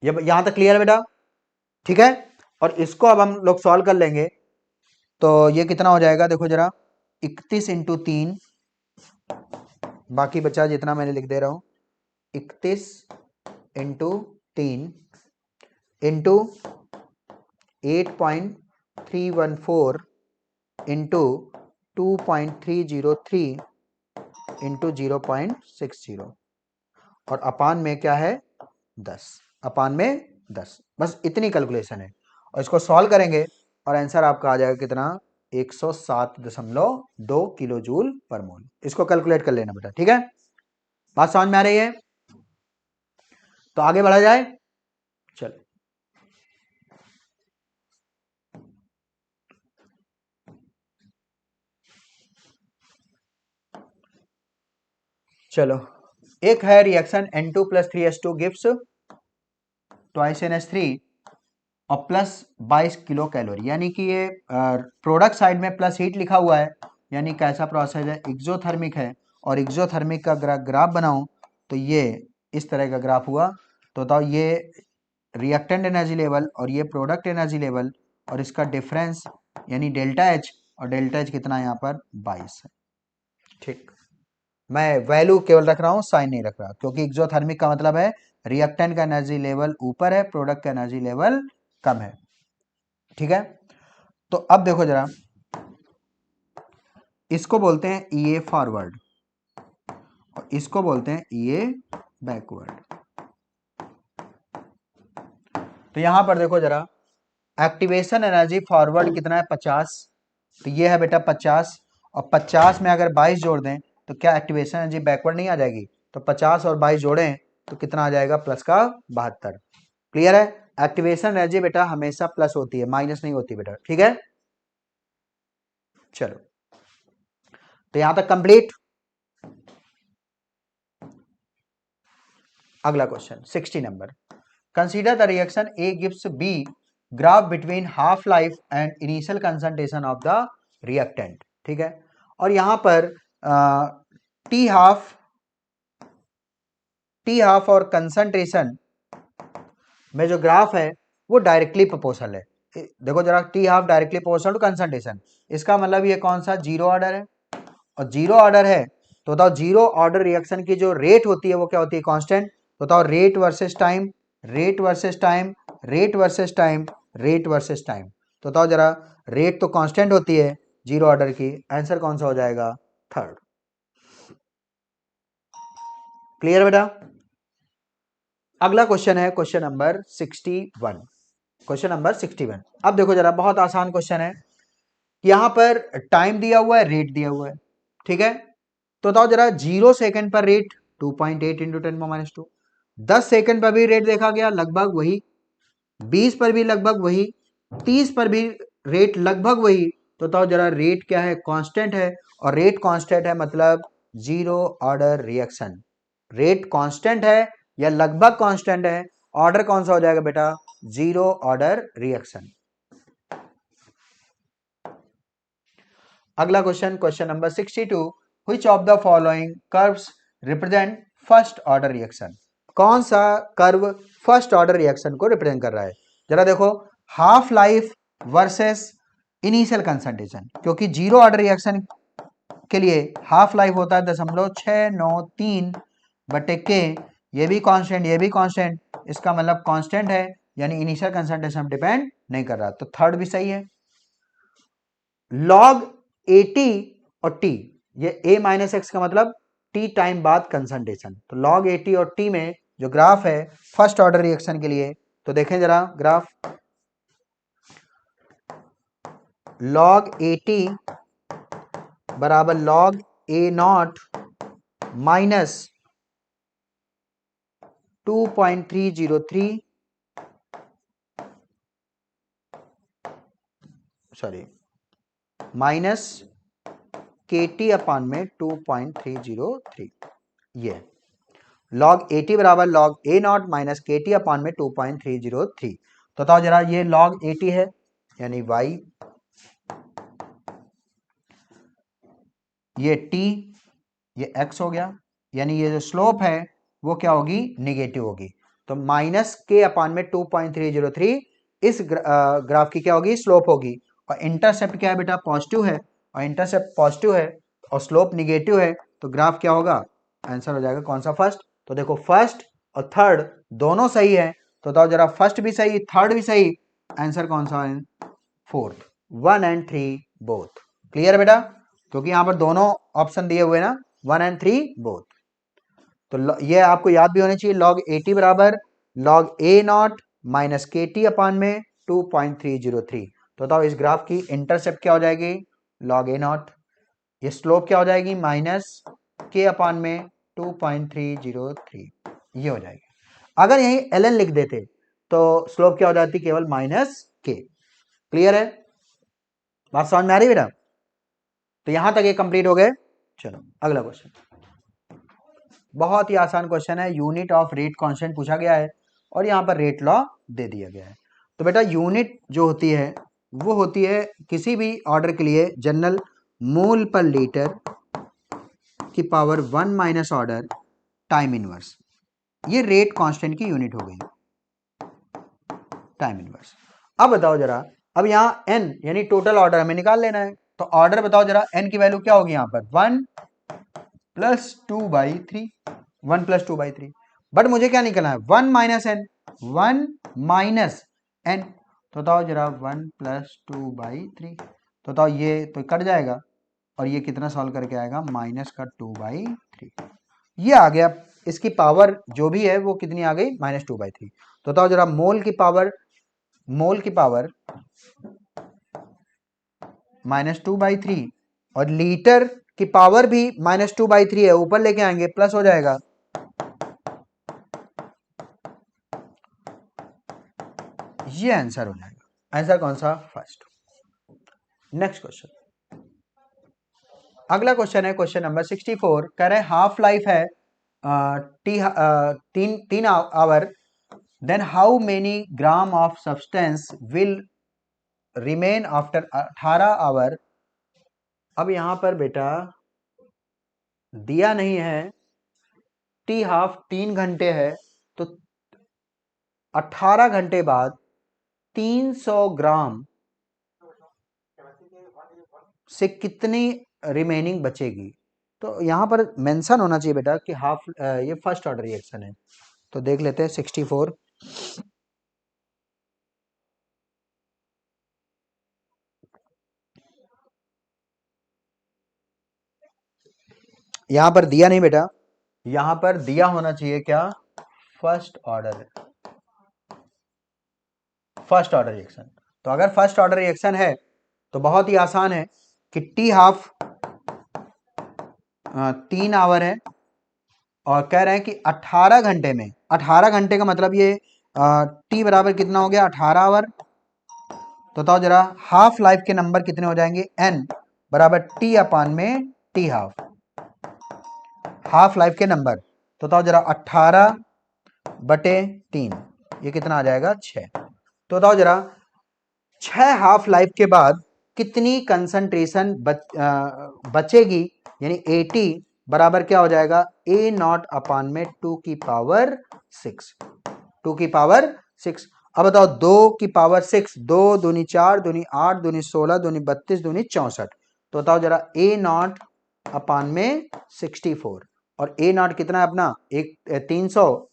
[SPEAKER 1] ये यहां तक क्लियर है बेटा, ठीक है। और इसको अब हम लोग सॉल्व कर लेंगे, तो ये कितना हो जाएगा देखो जरा 31 इंटू 3, बाकी बचा जितना मैंने लिख दे रहा हूं 31 इंटू 3 इंटू 8.314 इंटू 2.303 इंटू 0.60 और अपान में क्या है 10, अपान में 10, बस इतनी कैलकुलेशन है। और इसको सॉल्व करेंगे और आंसर आपका आ जाएगा कितना 107.2 किलो जूल पर मोल। इसको कैलकुलेट कर लेना बेटा, ठीक है। बात समझ में आ रही है? तो आगे बढ़ा जाए, चलो। चलो, एक है reaction N2 + 3H2 gives twice NH3 और प्लस 22 किलो कैलोरी, यानी कि ये प्रोडक्ट साइड में प्लस हीट लिखा हुआ है, यानी कैसा प्रोसेस है, एक्सोथर्मिक है। और एक्सोथर्मिक का ग्राफ बनाऊं तो ये इस तरह का ग्राफ हुआ। तो बताओ ये रिएक्टेंट एनर्जी लेवल और ये प्रोडक्ट एनर्जी लेवल और इसका डिफरेंस यानी डेल्टा एच, और डेल्टा एच कितना है यहाँ पर 22 है। ठीक, मैं वैल्यू केवल रख रहा हूँ, साइन नहीं रख रहा, क्योंकि एक्सोथर्मिक का मतलब है रिएक्टेंट का एनर्जी लेवल ऊपर है, प्रोडक्ट का एनर्जी लेवल कम है। ठीक है, तो अब देखो जरा, इसको बोलते हैं ईए फॉरवर्ड और इसको बोलते हैं ईए बैकवर्ड। तो यहां पर देखो जरा, एक्टिवेशन एनर्जी फॉरवर्ड कितना है 50, तो ये है बेटा 50, और 50 में अगर 22 जोड़ दें तो क्या एक्टिवेशन एनर्जी बैकवर्ड नहीं आ जाएगी? तो 50 और 22 जोड़ें तो कितना आ जाएगा? प्लस का 72। क्लियर है? एक्टिवेशन एनर्जी बेटा हमेशा प्लस होती है, माइनस नहीं होती बेटा, ठीक है। चलो, तो यहां तक कंप्लीट। अगला question 60 number, consider the reaction A gives B graph between half life and initial concentration of the reactant. ठीक है, और यहां पर टी हाफ और कंसंट्रेशन में जो ग्राफ है वो डायरेक्टली प्रोपोर्शनल है। देखो जरा, T half directly proportional to concentration, इसका मतलब ये कौन सा? जीरो ऑर्डर है, और जीरो ऑर्डर है तो बताओ जीरो ऑर्डर रिएक्शन की जो रेट होती है वो क्या होती है? कांस्टेंट। तो बताओ rate versus time, rate versus time, rate versus time, rate versus time. तो बताओ जरा, रेट तो कांस्टेंट होती है जीरो ऑर्डर की, आंसर कौन सा हो जाएगा? थर्ड। क्लियर बेटा? अगला क्वेश्चन है क्वेश्चन नंबर 61। क्वेश्चन नंबर 61, अब देखो जरा, बहुत आसान क्वेश्चन है। यहां पर टाइम दिया हुआ है, रेट दिया हुआ है, ठीक है। तो बताओ जरा, 0 सेकंड पर रेट 2.8 इंटू 10⁻², 10 सेकंड पर भी रेट देखा गया लगभग वही, 20 पर भी लगभग वही, 30 पर भी रेट लगभग वही। तो बताओ जरा, रेट क्या है? कांस्टेंट है, और रेट कांस्टेंट है मतलब zero order reaction. Rate constant है या लगभग कांस्टेंट है, ऑर्डर कौन सा हो जाएगा बेटा? Zero order reaction. अगला question, question number 62, which of the following curves represent first order reaction? कौन सा कर्व फर्स्ट ऑर्डर रिएक्शन को रिप्रेजेंट कर रहा है? जरा देखो, half life versus initial concentration, क्योंकि जीरो ऑर्डर रिएक्शन के लिए हाफ लाइफ होता है 0.693 बटे के, ये भी कांस्टेंट, ये भी कांस्टेंट, इसका मतलब कांस्टेंट है, यानी इनिशियल कंसंट्रेशन डिपेंड नहीं कर रहा, तो थर्ड भी सही है। लॉग 80 और टी, ये a माइनस एक्स का मतलब टी टाइम बाद कंसंट्रेशन, तो लॉग 80 और टी में जो ग्राफ है फर्स्ट ऑर्डर रिएक्शन के लिए, तो देखें जरा ग्राफ, लॉग 80 बराबर log A not minus 2.303, sorry minus K T upon में 2.303, ये लॉग 80 बराबर log A not minus K T upon में 2.303। तो बताओ जरा, ये लॉग 80 है यानी y, ये t, ये x हो गया, यानी ये जो स्लोप है वो क्या होगी? निगेटिव होगी। तो माइनस के अपान में 2.303 इस ग्राफ की क्या होगी? स्लोप होगी। और इंटरसेप्ट क्या है बेटा? पॉजिटिव है, और इंटरसेप्ट पॉजिटिव है और स्लोप निगेटिव है, तो ग्राफ क्या होगा? आंसर हो जाएगा कौन सा? फर्स्ट। तो देखो, फर्स्ट और थर्ड दोनों सही है, तो बताओ जरा, फर्स्ट भी सही, थर्ड भी सही, आंसर कौन सा है? Fourth, 1 and 3 both. क्लियर बेटा? क्योंकि यहां पर दोनों ऑप्शन दिए हुए ना, 1 and 3 बोथ। तो ये आपको याद भी होनी चाहिए, लॉग 80 बराबर log A not minus K T upon में 2.303। तो बताओ इस ग्राफ की इंटरसेप्ट क्या हो जाएगी, log a नॉट, ये स्लोप क्या हो जाएगी, माइनस के अपान में 2.303, ये हो जाएगी। अगर यही ln लिख देते तो स्लोप क्या हो जाती, केवल माइनस के। क्लियर है, बात समझ में आ रही बेटा? तो यहां तक ये कंप्लीट हो गए। चलो अगला क्वेश्चन, बहुत ही आसान क्वेश्चन है, यूनिट ऑफ रेट कांस्टेंट पूछा गया है और यहाँ पर रेट लॉ दे दिया गया है। तो बेटा यूनिट जो होती है वो होती है किसी भी ऑर्डर के लिए जनरल मोल पर लीटर की power 1 minus order time inverse, ये रेट कांस्टेंट की यूनिट हो गई, टाइम इनवर्स। अब बताओ जरा, अब यहाँ n यानी टोटल ऑर्डर हमें निकाल लेना है, तो ऑर्डर बताओ जरा, n की वैल्यू क्या होगी यहाँ पर, 1 प्लस 2/3, 1 प्लस 2/3, बट मुझे क्या निकलना है, 1 माइनस एन, 1 माइनस एन, तो बताओ जरा 1 प्लस 2/3, तो बताओ ये तो कट जाएगा और ये कितना सॉल्व करके आएगा, माइनस का 2/3, ये आ गया। इसकी पावर जो भी है वो कितनी आ गई, -2/3। तो बताओ जरा मोल की पावर -2/3 और लीटर की पावर भी -2/3 है, ऊपर लेके आएंगे प्लस हो जाएगा। ये आंसर हो जाएगा। आंसर कौन सा, फर्स्ट। नेक्स्ट क्वेश्चन, अगला क्वेश्चन है क्वेश्चन नंबर 64, कह रहे हाफ लाइफ है तीन hour, then how many gram of substance will remain after 18 hour. अब यहां पर बेटा दिया नहीं है, टी हाफ 3 घंटे है, तो 18 घंटे बाद 300 ग्राम से कितनी रिमेनिंग बचेगी। तो यहां पर मेंशन होना चाहिए बेटा कि हाफ, ये फर्स्ट ऑर्डर रिएक्शन है। तो देख लेते हैं 64, यहां पर दिया नहीं बेटा, यहां पर दिया होना चाहिए क्या, first order, first order reaction. तो अगर फर्स्ट ऑर्डर रिएक्शन है तो बहुत ही आसान है कि टी हाफ 3 आवर है और कह रहे हैं कि 18 घंटे में, 18 घंटे का मतलब ये टी बराबर कितना हो गया, 18 आवर। तो बताओ जरा हाफ लाइफ के नंबर कितने हो जाएंगे, एन बराबर टी अपान में टी हाफ, हाफ लाइफ के नंबर। तो बताओ जरा 18/3, ये कितना आ जाएगा, 6। तो बताओ जरा 6 हाफ लाइफ के बाद कितनी कंसंट्रेशन बचेगी, यानी 80 बराबर क्या हो जाएगा, ए नॉट अपान में 2 की पावर 6, 2 की पावर 6। अब बताओ 2 की पावर 6, 2 दूनी 4, दूनी 8, दूनी 16, दूनी 32, दूनी 64। तो बताओ जरा ए नॉट अपान में 64, और ए नॉट कितना है अपना, 300,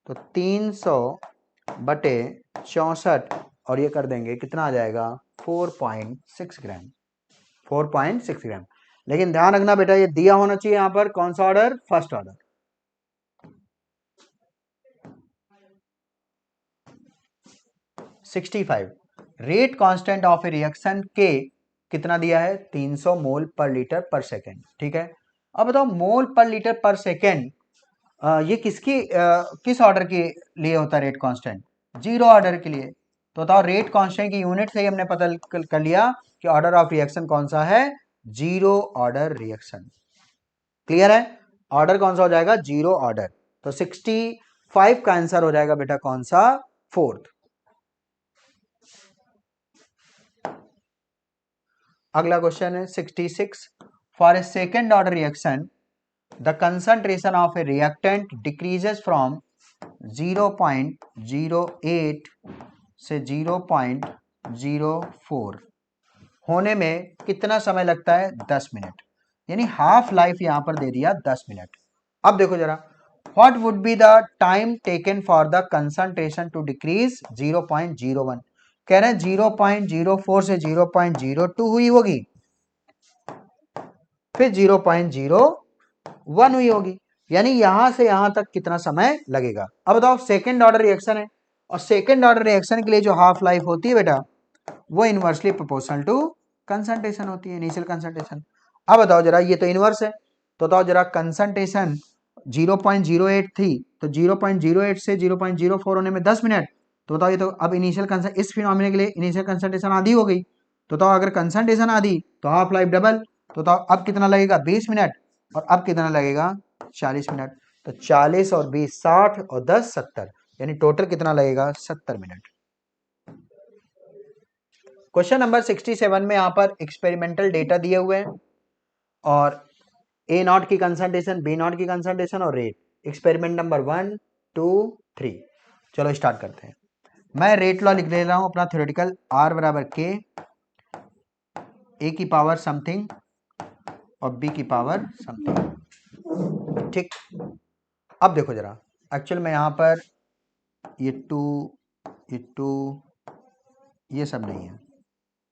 [SPEAKER 1] तो 300/64 और ये कर देंगे कितना आ जाएगा, 4.6 ग्राम, 4.6 ग्राम। लेकिन ध्यान रखना बेटा ये दिया होना चाहिए यहां पर कौन सा order, first order. 65, rate constant of a reaction के कितना दिया है, 300 मोल पर लीटर पर सेकेंड, ठीक है। अब बताओ मोल पर लीटर पर सेकेंड, ये किस ऑर्डर के लिए होता है रेट कांस्टेंट, जीरो ऑर्डर के लिए। तो बताओ रेट कांस्टेंट की यूनिट से ही हमने पता कर लिया कि ऑर्डर ऑफ रिएक्शन कौन सा है, जीरो ऑर्डर रिएक्शन। क्लियर है, ऑर्डर कौन सा हो जाएगा, जीरो ऑर्डर। तो 65 का आंसर हो जाएगा बेटा कौन सा, फोर्थ। अगला क्वेश्चन है 66, for a second order reaction the concentration of A reactant decreases from 0.08 से 0.04 होने में कितना समय लगता है, 10 मिनट, यानी हाफ लाइफ यहां पर दे दिया 10 मिनट। अब देखो जरा, what would be the time taken for the concentration to decrease 0.01, कह रहे हैं 0.04 से 0.02 हुई होगी, फिर 0.01 हुई होगी, यानी यहां से यहां तक कितना समय लगेगा। अब बताओ सेकेंड ऑर्डर रिएक्शन है और सेकेंड ऑर्डर रिएक्शन के लिए जो हाफ लाइफ होती है बेटा वो इनवर्सली प्रोपोर्शनल टू कंसंट्रेशन होती है, इनिशियल कंसंट्रेशन। अब बताओ जरा, ये तो इनवर्स है, तो बताओ जरा कंसंट्रेशन 0.08 थी, तो 0.08 से 0.04 होने में 10 मिनट, तो बताओ ये तो अब इनिशियल कंसंट्रेशन, इस फिनोमिना के लिए इनिशियल कंसंट्रेशन आधी हो गई, तो बताओ अगर कंसंट्रेशन आधी तो हाफ लाइफ डबल, तो बताओ अब कितना लगेगा 20 मिनट, और अब कितना लगेगा 40 मिनट। तो 40 और 20 60 और 10 70, यानी टोटल कितना लगेगा 70 मिनट। क्वेश्चन नंबर 67 में यहां पर एक्सपेरिमेंटल डेटा दिए हुए हैं और ए नॉट की कंसंट्रेशन, बी नॉट की कंसंट्रेशन और रेट, एक्सपेरिमेंट नंबर 1 2 3। चलो स्टार्ट करते हैं। मैं रेट लॉ लिख ले रहा हूं अपना थ्योरेटिकल, आर बराबर के ए की पावर समथिंग और बी की पावर समथिंग, ठीक। अब देखो जरा, एक्चुअल में यहां पर ये टू ये सब नहीं है,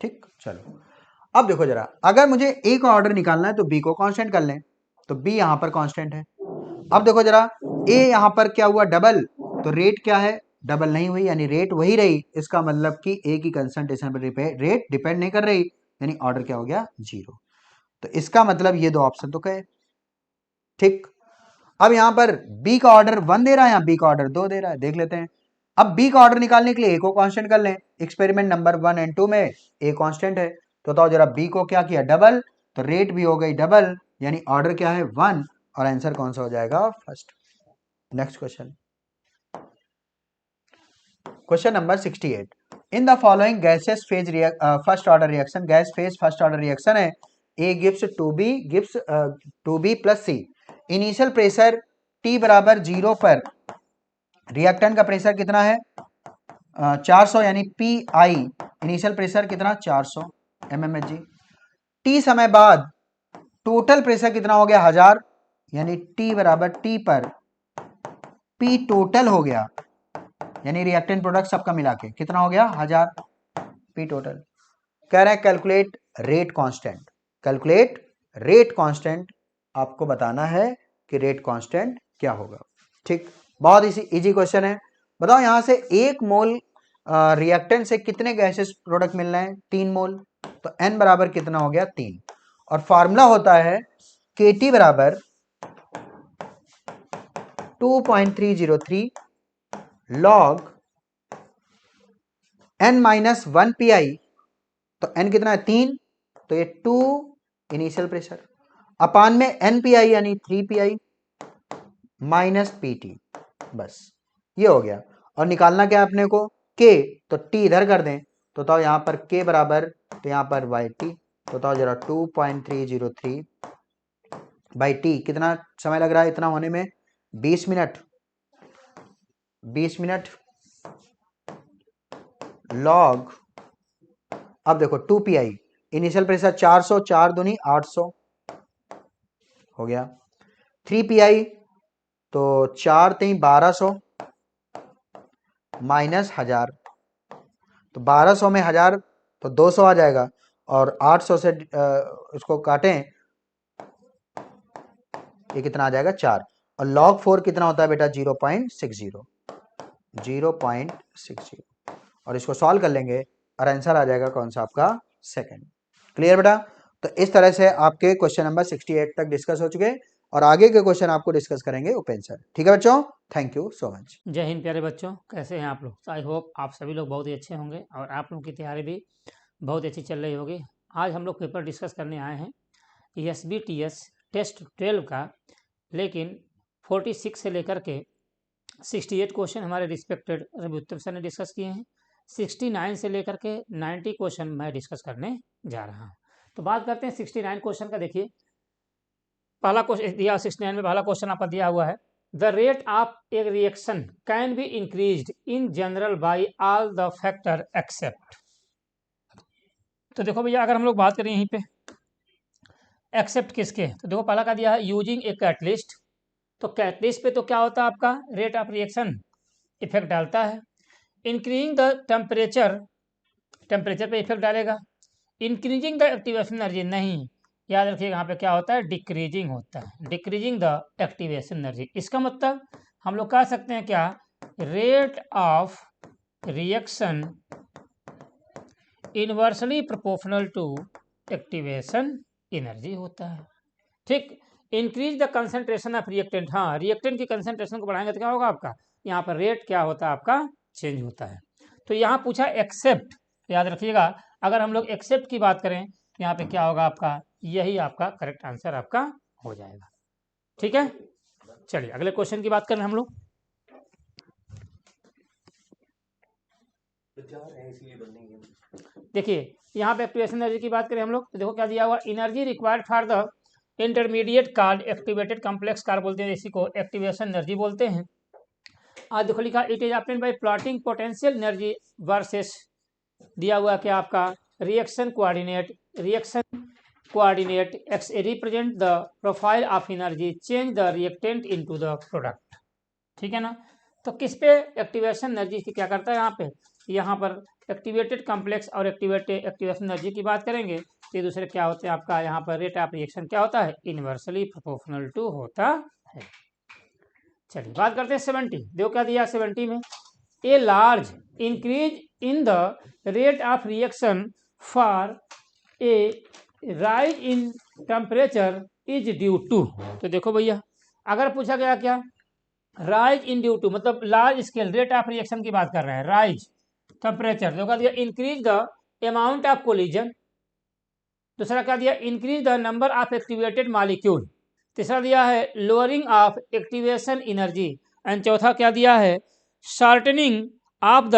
[SPEAKER 1] ठीक। चलो अब देखो जरा, अगर मुझे ए का ऑर्डर निकालना है तो बी को कांस्टेंट कर लें, तो बी यहां पर कांस्टेंट है। अब देखो जरा, ए यहां पर क्या हुआ डबल, तो रेट क्या है डबल नहीं हुई, यानी रेट वही रही, इसका मतलब कि ए की कंसंट्रेशन पर रेट डिपेंड नहीं कर रही, यानी ऑर्डर क्या हो गया 0। तो इसका मतलब ये दो ऑप्शन तो कहे, ठीक। अब यहां पर बी का ऑर्डर 1 दे रहा है, यहां बी का ऑर्डर 2 दे रहा है, देख लेते हैं। अब बी का ऑर्डर निकालने के लिए ए को कांस्टेंट कर लें, एक्सपेरिमेंट नंबर 1 एंड 2 में ए कांस्टेंट है, तो बताओ जरा बी को क्या किया डबल, तो रेट भी हो गई डबल, यानी ऑर्डर क्या है 1, और आंसर कौन सा हो जाएगा first. Next question, question number 68। In the following gases phase first order reaction, gas phase first order reaction है, A gives two B plus C. Initial pressure T बराबर 0 पर रिएक्टेंट का प्रेशर कितना है 400, यानी पी आई इनिशियल प्रेशर कितना 400 mmHg। टी समय बाद टोटल प्रेशर कितना हो गया 1000, यानी टी बराबर टी पर पी टोटल हो गया, यानी रिएक्टेंट प्रोडक्ट सबका मिला के कितना हो गया 1000 पी टोटल। कह रहे हैं calculate rate constant, calculate rate constant, आपको बताना है कि रेट कांस्टेंट क्या होगा, ठीक। बहुत इजी क्वेश्चन है। बताओ यहां से 1 मोल रिएक्टेंट से कितने गैसेस प्रोडक्ट मिल रहे हैं 3 मोल, तो n बराबर कितना हो गया 3, और फॉर्मूला होता है kT बराबर 2.303 log n minus 1 P I, तो n कितना है 3, तो ये 2 इनिशियल प्रेशर अपान में n पी आई यानी 3 P I minus P T, बस ये हो गया। और निकालना क्या अपने को k, तो t इधर कर दें, तो बताओ यहां पर k बराबर, तो यहां पर बाई टी, तो बताओ जरा 2.303 बाई टी, कितना समय लग रहा है इतना होने में 20 मिनट, 20 मिनट लॉग, अब देखो 2 पी आई इनिशियल प्रेशर 400, 4 दूनी 800 हो गया, 3 पी आई तो 4 3 1200 माइनस 1000, तो 1200 में 1000 तो 200 आ जाएगा, और 800 से उसको काटें ये कितना आ जाएगा 4, और log 4 कितना होता है बेटा 0.60, 0.60, और इसको सॉल्व कर लेंगे और आंसर आ जाएगा कौन सा आपका सेकंड। क्लियर बेटा। तो इस तरह से आपके क्वेश्चन नंबर 68 तक डिस्कस हो चुके, और आगे के क्वेश्चन आपको डिस्कस करेंगे उपेंद्र सर, ठीक है बच्चों, थैंक यू सो मच।
[SPEAKER 2] जय हिंद प्यारे बच्चों, कैसे हैं आप लोग। आई होप आप सभी लोग बहुत ही अच्छे होंगे और आप लोगों की तैयारी भी बहुत अच्छी चल रही होगी। आज हम लोग पेपर डिस्कस करने आए हैं SBTS टेस्ट 12 का, लेकिन 46 से लेकर के 68 क्वेश्चन हमारे रिस्पेक्टेड रवि उत्तम सर ने डिस्कस किए हैं। 69 से लेकर के 90 क्वेश्चन मैं डिस्कस करने जा रहा हूँ। तो बात करते हैं 69 क्वेश्चन का। देखिए पहला क्वेश्चन दिया 69 में, पहला क्वेश्चन आपका दिया हुआ है, the rate of a reaction can be increased in general by all the factor except. तो देखो भैया, अगर हम लोग बात करें यहीं पे एक्सेप्ट किसके, तो देखो पहला का दिया है यूजिंग ए कैटलिस्ट, तो कैटलिस्ट पे तो क्या होता है आपका रेट ऑफ रिएक्शन इफेक्ट डालता है। इंक्रीजिंग द टेम्परेचर, टेम्परेचर पे इफेक्ट डालेगा। इंक्रीजिंग द एक्टिवेशन एनर्जी, नहीं, याद रखिए यहाँ पे क्या होता है डिक्रीजिंग होता है, डिक्रीजिंग द एक्टिवेशन एनर्जी। इसका मतलब हम लोग कह सकते हैं क्या, rate of reaction inversely proportional to activation energy होता है। ठीक, increase the concentration of reactant, हाँ रिएक्टेंट की कंसंट्रेशन को बढ़ाएंगे तो क्या होगा आपका, यहाँ पर रेट क्या होता है आपका, चेंज होता है। तो यहाँ पूछा एक्सेप्ट, याद रखिएगा अगर हम लोग एक्सेप्ट की बात करें तो यहाँ पे क्या होगा आपका, यही आपका करेक्ट आंसर आपका हो जाएगा। ठीक है, चलिए अगले क्वेश्चन की बात करें हम लोग। देखिए यहाँ पे एक्टिवेशन एनर्जी की बात करें हम लोग तो देखो क्या दिया हुआ, energy required for the intermediate card activated complex card बोलते हैं, इसी को एक्टिवेशन एनर्जी बोलते हैं। आज देखो लिखा it is obtained by plotting potential energy versus दिया हुआ क्या आपका reaction coordinate x represent the profile of energy change the reactant into the product. ठीक है ना, तो किस पे एक्टिवेशन एनर्जी की क्या करता है, यहाँ पर एक्टिवेटेड कॉम्प्लेक्स और एक्टिवेशन एनर्जी की बात करेंगे तो ये दूसरे क्या होते हैं आपका, यहाँ पर रेट ऑफ रिएक्शन क्या होता है, इनवर्सली प्रोपोर्शनल टू होता है। चलिए बात करते हैं 70, देखो क्या दिया 70 में, a large increase in the rate of reaction for a rise in temperature is due to. तो देखो भैया अगर पूछा गया क्या, राइज इन ड्यू टू मतलब large scale rate of reaction की बात कर रहे हैं, राइज टेम्परेचर, जो क्या दिया increase the amount of collision, दूसरा क्या दिया increase the number of activated molecule, तीसरा दिया है lowering of activation energy, and चौथा क्या दिया है shortening of the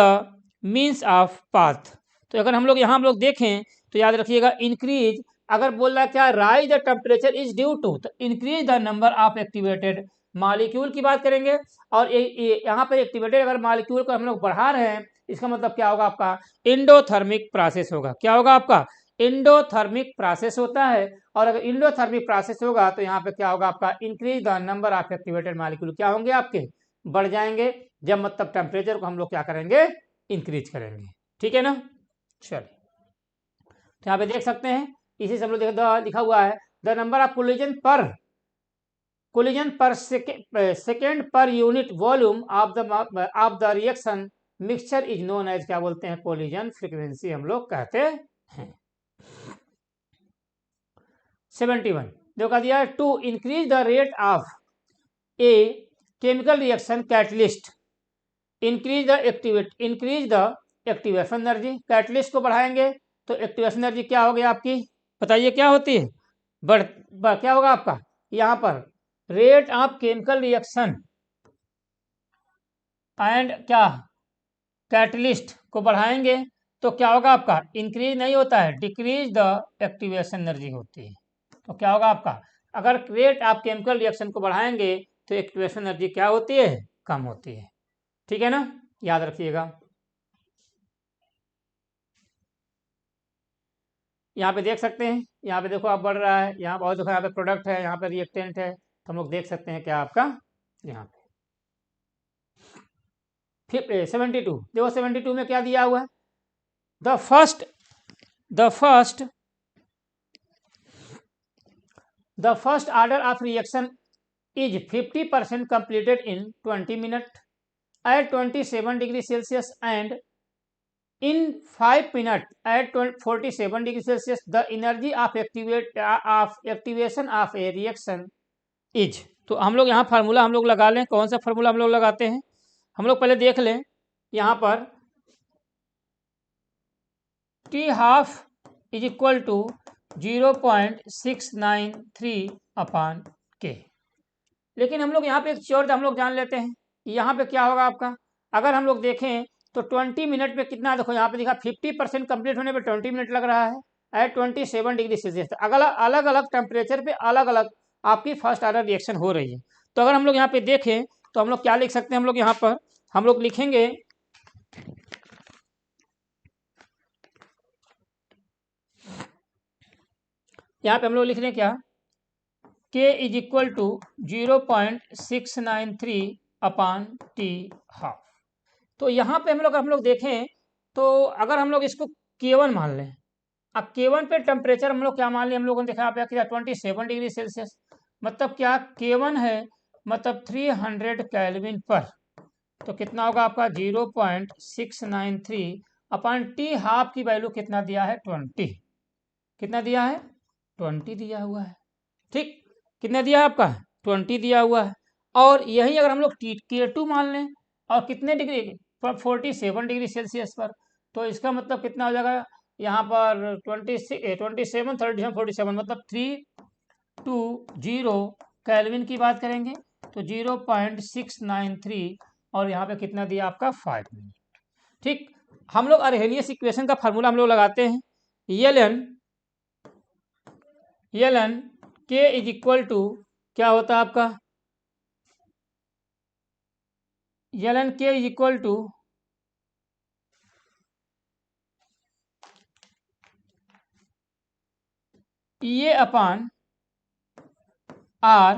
[SPEAKER 2] means of path. तो अगर हम लोग यहाँ हम लोग देखें तो याद रखिएगा इंक्रीज अगर बोल रहा है क्या, rise the temperature is due to, तो increase the number of activated molecule की बात करेंगे, और यहाँ पर एक्टिवेटेड अगर मॉलिक्यूल को हम लोग बढ़ा रहे हैं इसका मतलब क्या होगा आपका, एंडोथर्मिक प्रोसेस होगा। क्या होगा आपका, एंडोथर्मिक प्रोसेस होता है, और अगर एंडोथर्मिक प्रोसेस होगा तो यहाँ पे क्या होगा आपका, increase the number of activated molecule क्या होंगे आपके, बढ़ जाएंगे, जब मतलब टेम्परेचर को हम लोग क्या करेंगे, इंक्रीज करेंगे। ठीक है ना, चलिए तो यहाँ पे देख सकते हैं इसी से हम लोग लिखा हुआ है the number of collision per second per unit volume of the reaction mixture is known as, क्या बोलते हैं, कोलिजन फ्रीक्वेंसी हम लोग कहते हैं। 71 जो कहा दिया है, to increase the rate of a chemical reaction catalyst increase the activation energy, catalyst को बढ़ाएंगे तो एक्टिवेशन एनर्जी क्या होगी आपकी, बताइए क्या होती है, क्या होगा आपका, यहाँ पर rate of chemical reaction and क्या कैटलिस्ट को बढ़ाएंगे तो क्या होगा आपका, इंक्रीज नहीं होता है, डिक्रीज द एक्टिवेशन एनर्जी होती है। तो क्या होगा आपका, अगर रेट ऑफ केमिकल रिएक्शन को बढ़ाएंगे तो एक्टिवेशन एनर्जी क्या होती है, कम होती है। ठीक है ना, याद रखिएगा। यहाँ पे देख सकते हैं, यहाँ पे देखो आप बढ़ रहा है, यहाँ बहुत देखो यहाँ पे प्रोडक्ट है, यहाँ पे रिएक्टेंट है, तो हम लोग देख सकते हैं क्या आपका यहाँ पे 72 देखो 72 में क्या दिया हुआ है, the first order of reaction is 50% completed in 20 minutes at 27 degree Celsius and in 5 minutes at 47 degree Celsius the energy of activation of a reaction is। तो हम लोग यहाँ फार्मूला हम लोग लगा लें, कौन सा फार्मूला हम लोग लगाते हैं, हम लोग पहले देख लें यहाँ पर T half is equal to 0.693 upon K, लेकिन हम लोग यहाँ पे एक चीज हम लोग जान लेते हैं, यहाँ पे क्या होगा आपका, अगर हम लोग देखें तो 20 मिनट पे कितना, देखो यहाँ पे दिखा 50% कंप्लीट होने पे 20 मिनट लग रहा है एट 27 डिग्री सेल्सियस, अलग अलग टेम्परेचर पे अलग अलग आपकी फर्स्ट ऑर्डर रिएक्शन हो रही है। तो अगर हम लोग यहाँ पे देखें तो हम लोग क्या लिख सकते हैं, हम लोग यहाँ पर हम लोग लिखेंगे यहाँ पे हम लोग लिख रहे हैं क्या, K is equal to 0.693 upon T half. तो यहाँ पे हम लोग देखें तो अगर हम लोग इसको K1 मान लें, अब K1 पे टेम्परेचर हम लोग क्या मान लें, हम लोगों ने देखा आप क्या 27 डिग्री सेल्सियस, मतलब क्या K1 है मतलब 300 केल्विन पर, तो कितना होगा आपका 0.693 अपॉन टी हाफ की वैल्यू कितना दिया है 20, कितना दिया है 20 दिया हुआ है, ठीक, कितना दिया है आपका 20 दिया हुआ है। और यही अगर हम लोग K2 मान लें और कितने डिग्री 47 डिग्री सेल्सियस पर, तो इसका मतलब कितना हो जाएगा यहाँ पर 27 47 मतलब 320 केल्विन की बात करेंगे तो 0.693 और यहाँ पे कितना दिया आपका 5 मिनट, ठीक। हम लोग अर्हेनियस इक्वेशन का फार्मूला हम लोग लगाते हैं ln K is equal to क्या होता है आपका ln K is equal to EA upon R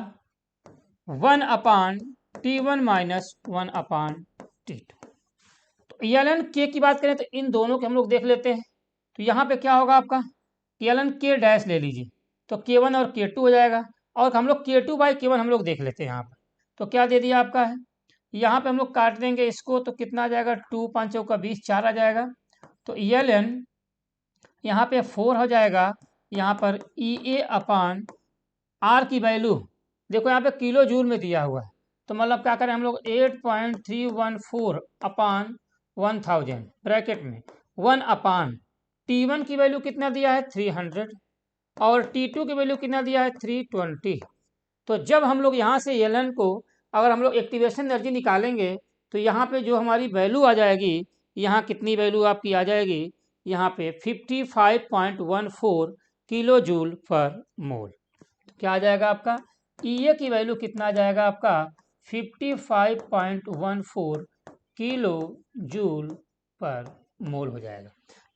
[SPEAKER 2] 1/T1 minus 1/T2। तो ln K की बात करें तो इन दोनों के हम लोग देख लेते हैं। तो यहाँ पे क्या होगा आपका ln K डैश ले लीजिए तो K1 और K2 हो जाएगा, और हम लोग K2/K1 हम लोग देख लेते हैं यहाँ पर। तो क्या दे दिया आपका है, यहाँ पे हम लोग काट देंगे इसको तो कितना आ जाएगा 2 5 चौका 20 4 आ जाएगा। तो ln यहाँ पे 4 हो जाएगा, यहाँ पर EA अपान R की वैल्यू देखो यहाँ पे किलो जूल में दिया हुआ है, तो मतलब क्या करें हम लोग 8.314 अपान 1000 ब्रैकेट में 1/, T1 की वैल्यू कितना दिया है 300 और T2 की वैल्यू कितना दिया है 320। तो जब हम लोग यहाँ से ln को अगर हम लोग एक्टिवेशन एनर्जी निकालेंगे तो यहाँ पे जो हमारी वैल्यू आ जाएगी, यहाँ कितनी वैल्यू आपकी आ जाएगी, यहाँ पे 55.14 किलो जूल पर मोल। तो क्या आ जाएगा आपका EA की वैल्यू कितना आ जाएगा आपका 55.14 किलो जूल पर मोल हो जाएगा।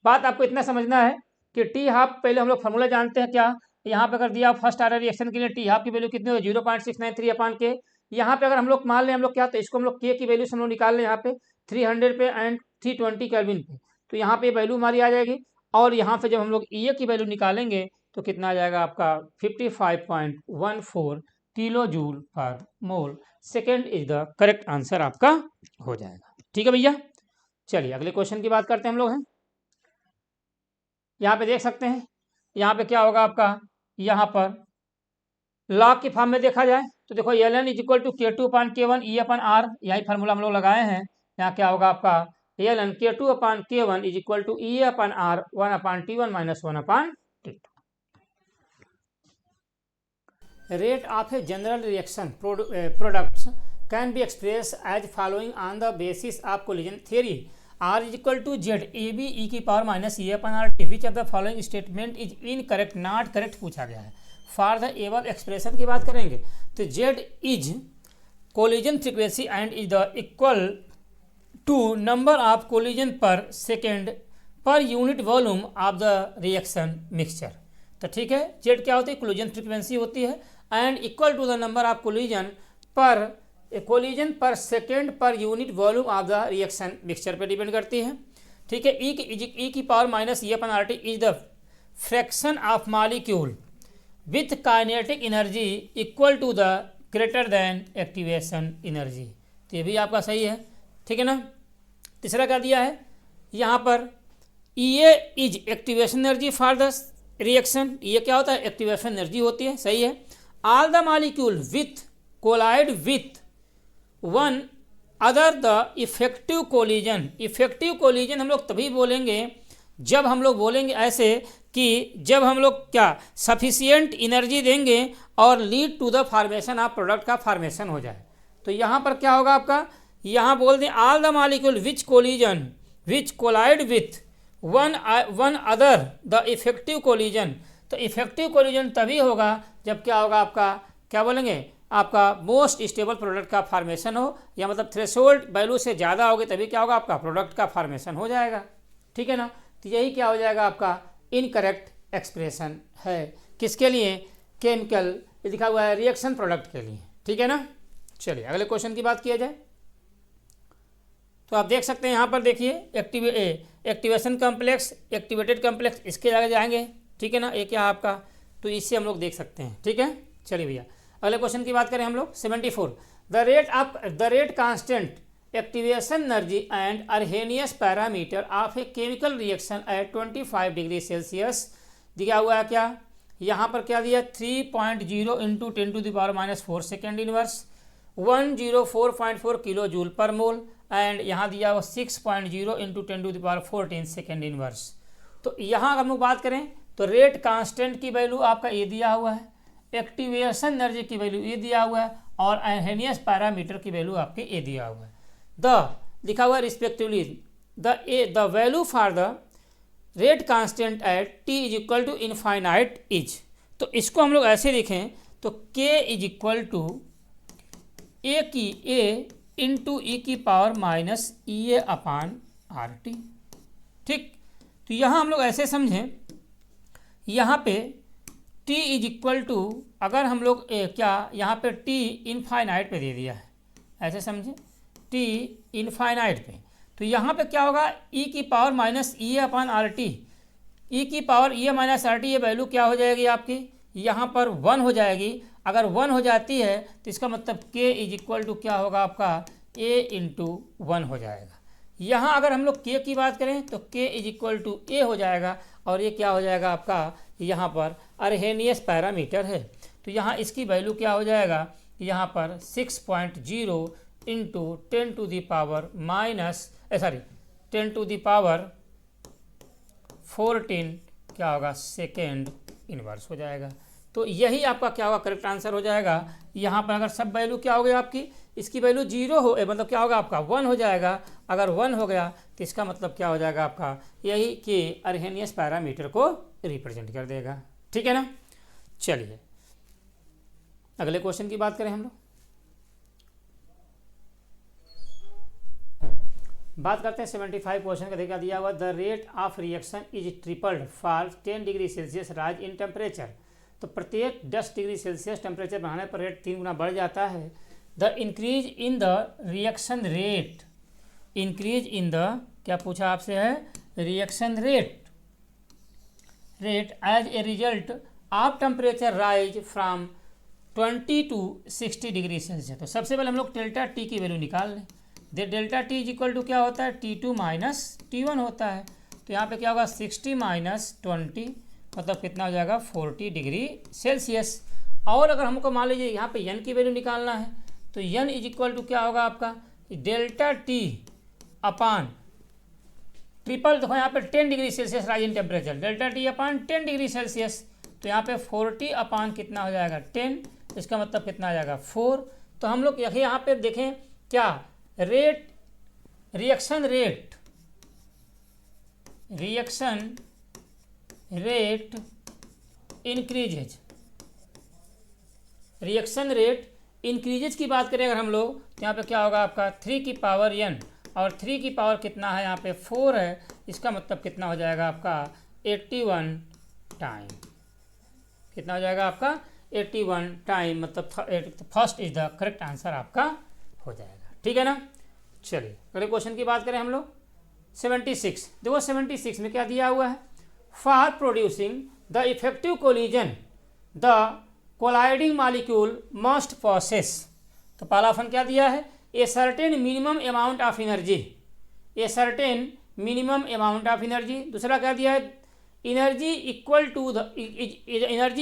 [SPEAKER 2] बात आपको इतना समझना है कि टी हाफ पहले हम लोग फार्मूला जानते हैं क्या, यहाँ पे अगर दिया फर्स्ट ऑर्डर रिएक्शन के लिए टी हाफ की वैल्यू कितनी हो 0.693 अपान के। यहाँ पे अगर हम लोग मान लें हम लोग क्या, तो इसको हम लोग के की वैल्यू से हम लोग निकाल लें यहाँ पे 300 पे एंड 320 केल्विन पे, तो यहाँ पे वैल्यू हमारी आ जाएगी। और यहाँ पे जब हम लोग EA की वैल्यू निकालेंगे तो कितना आ जाएगा आपका 55.14 kilo joule per mole. Second is the correct answer आपका हो जाएगा, ठीक है भैया। चलिए अगले क्वेश्चन की बात करते हैं हम लोग हैं। यहाँ पे देख सकते हैं, यहाँ पे क्या होगा आपका, यहाँ पर लॉग की फॉर्म में देखा जाए तो देखो ln is equal to K2/K1 E/R, यही फार्मूला हम लोग लगाए हैं। यहाँ क्या होगा आपका ln K2/K1 is equal to E/R 1/T1 minus 1/T2। Rate of a general reaction products can be expressed as following on the basis of collision theory. R is equal to Z AB e की power minus E/RT। Which of the following statement is incorrect not correct पूछा गया है। फॉर द एबव एक्सप्रेशन की बात करेंगे तो Z is collision frequency and is the equal to number of collision per second per unit volume of the reaction mixture. तो ठीक है, Z क्या होती है कोलिजन फ्रीक्वेंसी होती है and equal to the number of collision per second per unit volume of the reaction mixture पे डिपेंड करती है, ठीक है। E की power minus E/RT is the fraction of molecule with kinetic energy equal to the greater than activation energy. तो ये भी आपका सही है, ठीक है ना। तीसरा क्या दिया है यहाँ पर EA is activation energy for the reaction. ये क्या होता है एक्टिवेशन एनर्जी होती है, सही है। All the molecule with collide with one other the effective collision. Effective collision हम लोग तभी बोलेंगे जब हम लोग बोलेंगे ऐसे कि जब हम लोग क्या सफिशिएंट एनर्जी देंगे और lead to the formation of product का फॉर्मेशन हो जाए। तो यहाँ पर क्या होगा आपका, यहाँ बोल दें all the molecule which collide with one other the effective collision. तो इफेक्टिव कोलिजन तभी होगा जब क्या होगा आपका, क्या बोलेंगे, आपका मोस्ट स्टेबल प्रोडक्ट का फॉर्मेशन हो, या मतलब थ्रेशोल्ड वैल्यू से ज़्यादा होगी तभी क्या होगा आपका प्रोडक्ट का फॉर्मेशन हो जाएगा, ठीक है ना। तो यही क्या हो जाएगा आपका इनकरेक्ट एक्सप्रेशन है किसके लिए, केमिकल लिखा हुआ है रिएक्शन प्रोडक्ट के लिए, ठीक है ना। चलिए अगले क्वेश्चन की बात किया जाए तो आप देख सकते हैं यहाँ पर देखिए एक्टिवेशन कॉम्प्लेक्स, एक्टिवेटेड कॉम्प्लेक्स, इसके आगे जाएंगे, ठीक है ना। एक क्या आपका, तो इससे हम लोग देख सकते हैं, ठीक है। चलिए भैया अगले क्वेश्चन की बात करें हम लोग 74। The rate constant activation energy and Arrhenius parameter of a chemical reaction at 25 degree Celsius दिया हुआ है। क्या यहाँ पर क्या दिया 3.0 into 10⁻⁻⁴ second inverse 104.4 kilo joule per mole and यहाँ दिया हुआ 6.0 इंटू 10⁻14 सेकेंड इनवर्स। तो यहाँ अगर हम लोग बात करें तो रेट कांस्टेंट की वैल्यू आपका ये दिया हुआ है, एक्टिवेशन एनर्जी की वैल्यू ये दिया हुआ है और अर्हेनियस पैरामीटर की वैल्यू आपके ये दिया हुआ है। द लिखा हुआ है respectively the value for the rate constant at T is equal to infinite is. तो इसको हम लोग ऐसे लिखें तो K is equal to A into E की power minus E A upon R T. ठीक, तो यहाँ हम लोग ऐसे समझें, यहाँ पे t इज इक्वल टू अगर हम लोग क्या यहाँ पे t इनफाइनाइट पे दे दिया है, ऐसे समझें t इनफाइनाइट पे, तो यहाँ पे क्या होगा e की पावर माइनस ई अपान आर टी, ई की power E minus R T ये वैल्यू क्या हो जाएगी आपकी यहाँ पर 1 हो जाएगी। अगर 1 हो जाती है तो इसका मतलब k इज इक्वल टू क्या होगा आपका a इंटू 1 हो जाएगा। यहाँ अगर हम लोग k की बात करें तो k is equal to a हो जाएगा और ये क्या हो जाएगा आपका यहाँ पर अर्हेनियस पैरामीटर है। तो यहाँ इसकी वैल्यू क्या हो जाएगा यहाँ पर 6.0 into 10 to the power minus 10 to the power 14 क्या होगा सेकेंड इनवर्स हो जाएगा। तो यही आपका क्या होगा करेक्ट आंसर हो जाएगा। यहाँ पर अगर सब वैल्यू क्या हो गया आपकी, इसकी वैल्यू 0 हो मतलब क्या होगा आपका 1 हो जाएगा। अगर 1 हो गया तो इसका मतलब क्या हो जाएगा आपका यही कि अर्हेनियस पैरामीटर को रिप्रेजेंट कर देगा। ठीक है ना। चलिए अगले क्वेश्चन की बात करें हम लोग, बात करते हैं 75 क्वेश्चन का। देखा दिया हुआ the rate of reaction is tripled for 10 degree Celsius rise in temperature. तो प्रत्येक 10 डिग्री सेल्सियस टेम्परेचर बढ़ाने पर रेट 3 गुना बढ़ जाता है। The increase in the reaction rate, increase in the क्या पूछा आपसे है reaction rate as a result of temperature rise from 20 to 60 degree Celsius. तो सबसे पहले हम लोग डेल्टा टी की वैल्यू निकाल लें। Delta T is equal to क्या होता है T2 माइनस T1 होता है। तो यहाँ पे क्या होगा 60 माइनस 20 मतलब कितना हो जाएगा 40 डिग्री सेल्सियस। और अगर हमको मान लीजिए यहाँ पे n की वैल्यू निकालना है तो n इज इक्वल टू क्या होगा आपका डेल्टा टी अपान ट्रिपल, देखो यहाँ पे 10 degree Celsius rise in temperature, delta T upon 10 degree Celsius. तो यहाँ पे 40 अपान कितना हो जाएगा 10, इसका मतलब कितना आ जाएगा 4। तो हम लोग यहाँ पे देखें क्या rate reaction rate increases, reaction rate increases की बात करें अगर हम लोग तो यहाँ पे क्या होगा आपका 3 की पावर n और 3 की पावर कितना है यहाँ पे 4 है। इसका मतलब कितना हो जाएगा आपका 81 टाइम, कितना हो जाएगा आपका 81 टाइम, मतलब first is the correct answer आपका हो जाएगा। ठीक है ना। चलिए अगले क्वेश्चन की बात करें हम लोग 76। देखो 76 में क्या दिया हुआ है for producing the effective collision the colliding molecule must process. तो पहला ऑप्शन क्या दिया है a certain minimum amount of energy, a certain minimum amount of energy. दूसरा क्या दिया है energy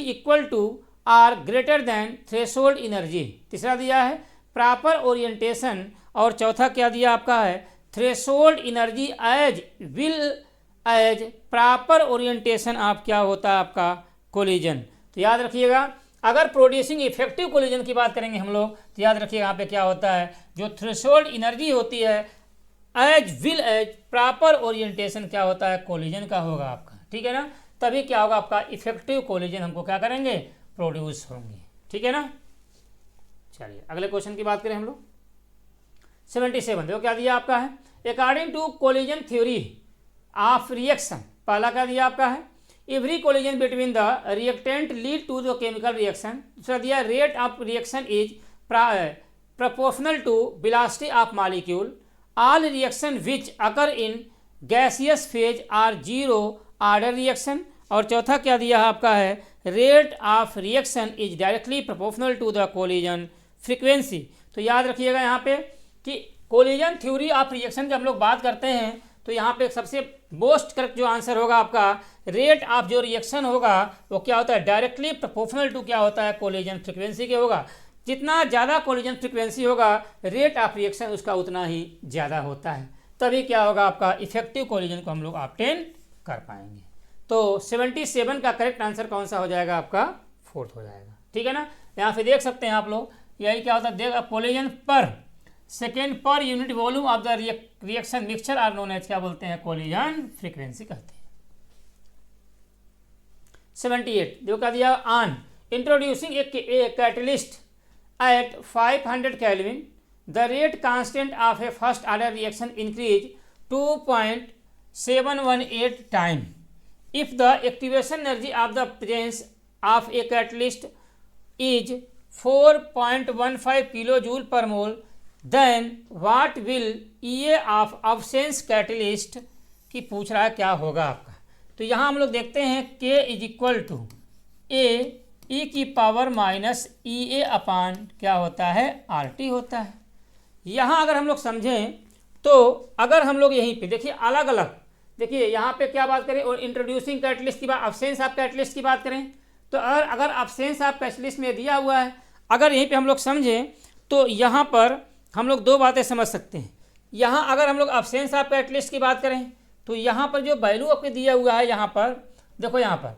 [SPEAKER 2] equal to or greater than threshold energy. तीसरा दिया है प्रॉपर ओरिएंटेशन और चौथा क्या दिया आपका है threshold energy as well as proper orientation of क्या होता है आपका कोलिजन। तो याद रखिएगा अगर प्रोड्यूसिंग इफेक्टिव कोलिजन की बात करेंगे हम लोग तो याद रखिएगा यहाँ पे क्या होता है जो थ्रेशोल्ड एनर्जी होती है as well as proper orientation क्या होता है कोलिजन का होगा आपका। ठीक है ना, तभी क्या होगा आपका इफेक्टिव कोलिजन हमको क्या करेंगे प्रोड्यूस होंगे। ठीक है ना। चलिए अगले क्वेश्चन की बात करें हम लोग 77। देखो क्या दिया आपका है according to collision theory of reaction. पहला क्या दिया आपका है every collision between the reactant lead to the chemical reaction. दूसरा दिया rate of reaction is proportional to velocity of molecule. All reaction which occur in gaseous phase are zero order reaction. और चौथा क्या दिया है आपका है rate of reaction is directly proportional to the collision frequency. तो याद रखिएगा यहाँ पे कि कोलिजन थ्योरी ऑफ रिएक्शन जब हम लोग बात करते हैं तो यहाँ पे सबसे मोस्ट करेक्ट जो आंसर होगा आपका, रेट ऑफ जो रिएक्शन होगा वो क्या होता है, डायरेक्टली प्रोपोर्शनल टू क्या होता है, कोलिजन फ्रीक्वेंसी के होगा। जितना ज़्यादा कोलिजन फ्रीक्वेंसी होगा रेट ऑफ रिएक्शन उसका उतना ही ज़्यादा होता है, तभी क्या होगा आपका इफेक्टिव कोलिजन को हम लोग ऑब्टेन कर पाएंगे। तो 77 का करेक्ट आंसर कौन सा हो जाएगा आपका, 4th हो जाएगा। ठीक है ना, यहाँ पे देख सकते हैं आप लोग, यही क्या होता है, देख collision per second per unit volume of the reaction mixture are known as क्या बोलते हैं, कोलिजन फ्रीक्वेंसी कहते हैं। 78 देखो क्या दिया, on introducing a catalyst at 500 Kelvin, the rate constant of a first order reaction increase 2.718 time. If the activation energy of the presence of a catalyst is 4.15 kilojoule per mole, then what will EA of absence catalyst की पूछ रहा है क्या होगा आपका। तो यहाँ हम लोग देखते हैं K is equal to A e की power minus E A upon क्या होता है, आर टी होता है। यहाँ अगर हम लोग समझें तो अगर हम लोग यहीं पे देखिए अलग अलग, देखिए यहाँ पे क्या बात करें, और इंट्रोड्यूसिंग कैटलिस्ट की बात, अब्सेंस ऑफ कैटलिस्ट की बात करें तो अगर अब्सेंस ऑफ कैटलिस्ट में दिया हुआ है, अगर यहीं पे हम लोग समझें तो यहाँ पर हम लोग दो बातें समझ सकते हैं। यहाँ अगर हम लोग अब्सेंस ऑफ कैटलिस्ट की बात करें तो यहाँ पर जो वैल्यू आपके दिया हुआ है, यहाँ पर देखो, यहाँ पर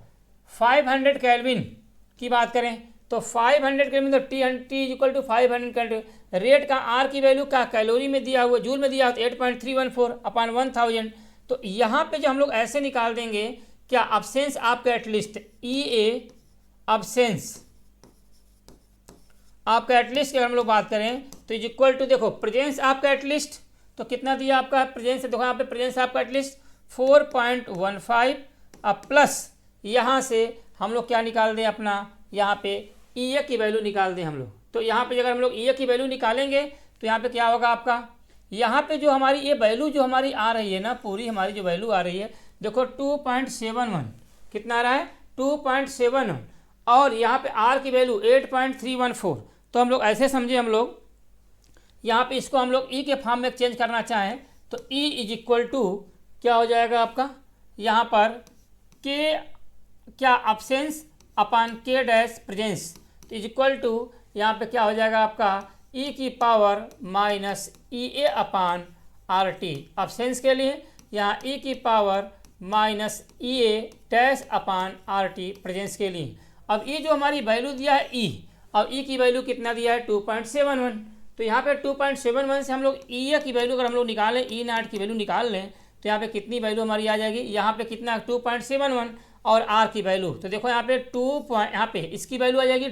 [SPEAKER 2] 500 केल्विन की बात करें तो 500 केल्विन तो T is equal to 500 kelvin, rate का आर की वैल्यू का कैलोरी में दिया हुआ, जूल में दिया हुआ 8.314 अपॉन 1000। तो यहाँ पे जो हम लोग ऐसे निकाल देंगे क्या, absence of catalyst E A absence of catalyst की अगर हम लोग बात करें तो इज इक्वल टू, देखो प्रेजेंस ऑफ कैटलिस्ट तो कितना दिया आपका प्रेजेंस, देखो यहाँ पे प्रेजेंस ऑफ कैटलिस्ट 4.15 अब प्लस यहाँ से हम लोग क्या निकाल दें अपना, यहाँ पे ई ए की वैल्यू निकाल दें हम लोग। तो यहाँ पे अगर हम लोग ई ए की वैल्यू निकालेंगे तो यहाँ पे क्या होगा आपका, यहाँ पे जो हमारी ये वैल्यू जो हमारी आ रही है ना, पूरी हमारी जो वैल्यू आ रही है देखो 2.71 कितना आ रहा है, 2.71 और यहाँ पे आर की वैल्यू 8.314। तो हम लोग ऐसे समझे, हम लोग यहाँ पे इसको हम लोग ई के फॉर्म में चेंज करना चाहें तो ई इज इक्वल टू क्या हो जाएगा आपका, यहाँ पर के क्या absence upon K dash presence तो इज इक्वल टू यहाँ पे क्या हो जाएगा आपका ई की power minus E A upon R T absence के लिए, यहाँ ई की power minus E A dash upon R T presence के लिए। अब ई जो हमारी वैल्यू दिया है ई, अब ई की वैल्यू कितना दिया है 2.71, तो यहाँ पे 2.71 से हम लोग ई ए की वैल्यू अगर हम लोग निकालें, ई नाट की वैल्यू निकाल लें तो यहाँ पे कितनी वैल्यू हमारी आ जाएगी, यहाँ पे कितना 2.71 और आर की वैल्यू तो देखो यहाँ पे यहाँ पे इसकी वैल्यू आ जाएगी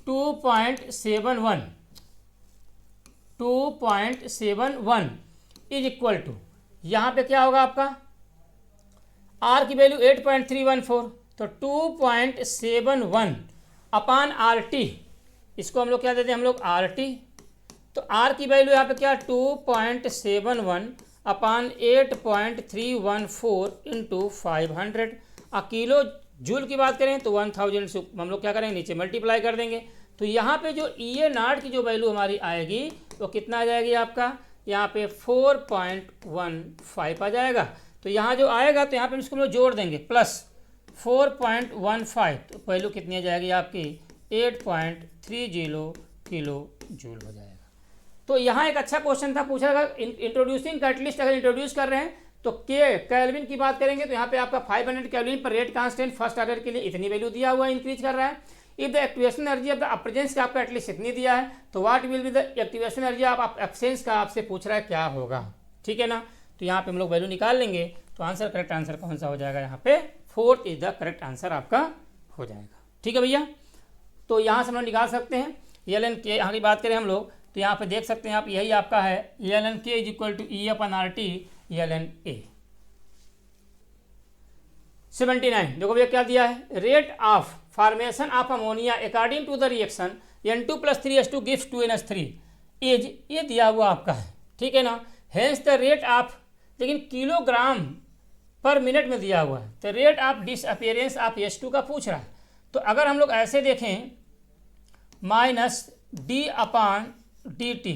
[SPEAKER 2] 2.71 इज इक्वल टू, यहाँ पे क्या होगा आपका आर की वैल्यू 8.314 तो 2.71 अपान आर टी, इसको हम लोग क्या देते हैं हम लोग आर टी, तो आर की वैल्यू यहाँ पे क्या 2.71 अपान 8.314 इंटू 500। किलो जूल की बात करें तो 1000 से हम लोग क्या करेंगे नीचे मल्टीप्लाई कर देंगे। तो यहाँ पे जो ई ए नाट की जो वैल्यू हमारी आएगी वो कितना आ जाएगी आपका, यहाँ पे 4.15 आ जाएगा। तो यहाँ जो आएगा तो यहाँ पे इसको हम लोग जोड़ देंगे प्लस 4.15 तो वैल्यू कितनी आ जाएगी आपकी 8.30 किलो जूल हो जाएगा। तो यहाँ एक अच्छा क्वेश्चन था, पूछा था इंट्रोड्यूसिंग कैटलिस्ट अगर इंट्रोड्यूस कर रहे हैं तो के केल्विन की बात करेंगे तो यहाँ पे आपका 500 केल्विन पर रेट कांस्टेंट फर्स्ट ऑर्डर के लिए इतनी वैल्यू दिया हुआ है, इंक्रीज कर रहा है। If the activation energy of the presence का आपका एटलीस्ट इतनी दिया है तो what will be the activation energy of absence का आपसे पूछ रहा है क्या होगा, ठीक है ना। तो यहाँ पे हम लोग वैल्यू निकाल लेंगे तो आंसर करेक्ट आंसर कौन सा हो जाएगा, यहाँ पे 4th is the correct answer आपका हो जाएगा, ठीक है भैया। तो यहाँ से हम लोग निकाल सकते हैं एल एन के, यहाँ की बात करें हम लोग तो यहाँ पे देख सकते हैं आप, यही आपका है L N K is equal to E upon R T L N A. 79 देखो भैया क्या दिया है, rate of formation of ammonia according to the reaction N2 + 3H2 gives 2NH3 is, ये दिया हुआ आपका है, ठीक है ना। हेंस द रेट ऑफ, लेकिन किलोग्राम पर मिनट में दिया हुआ है, तो rate of disappearance of H2 का पूछ रहा है। तो अगर हम लोग ऐसे देखें माइनस डी अपान डी टी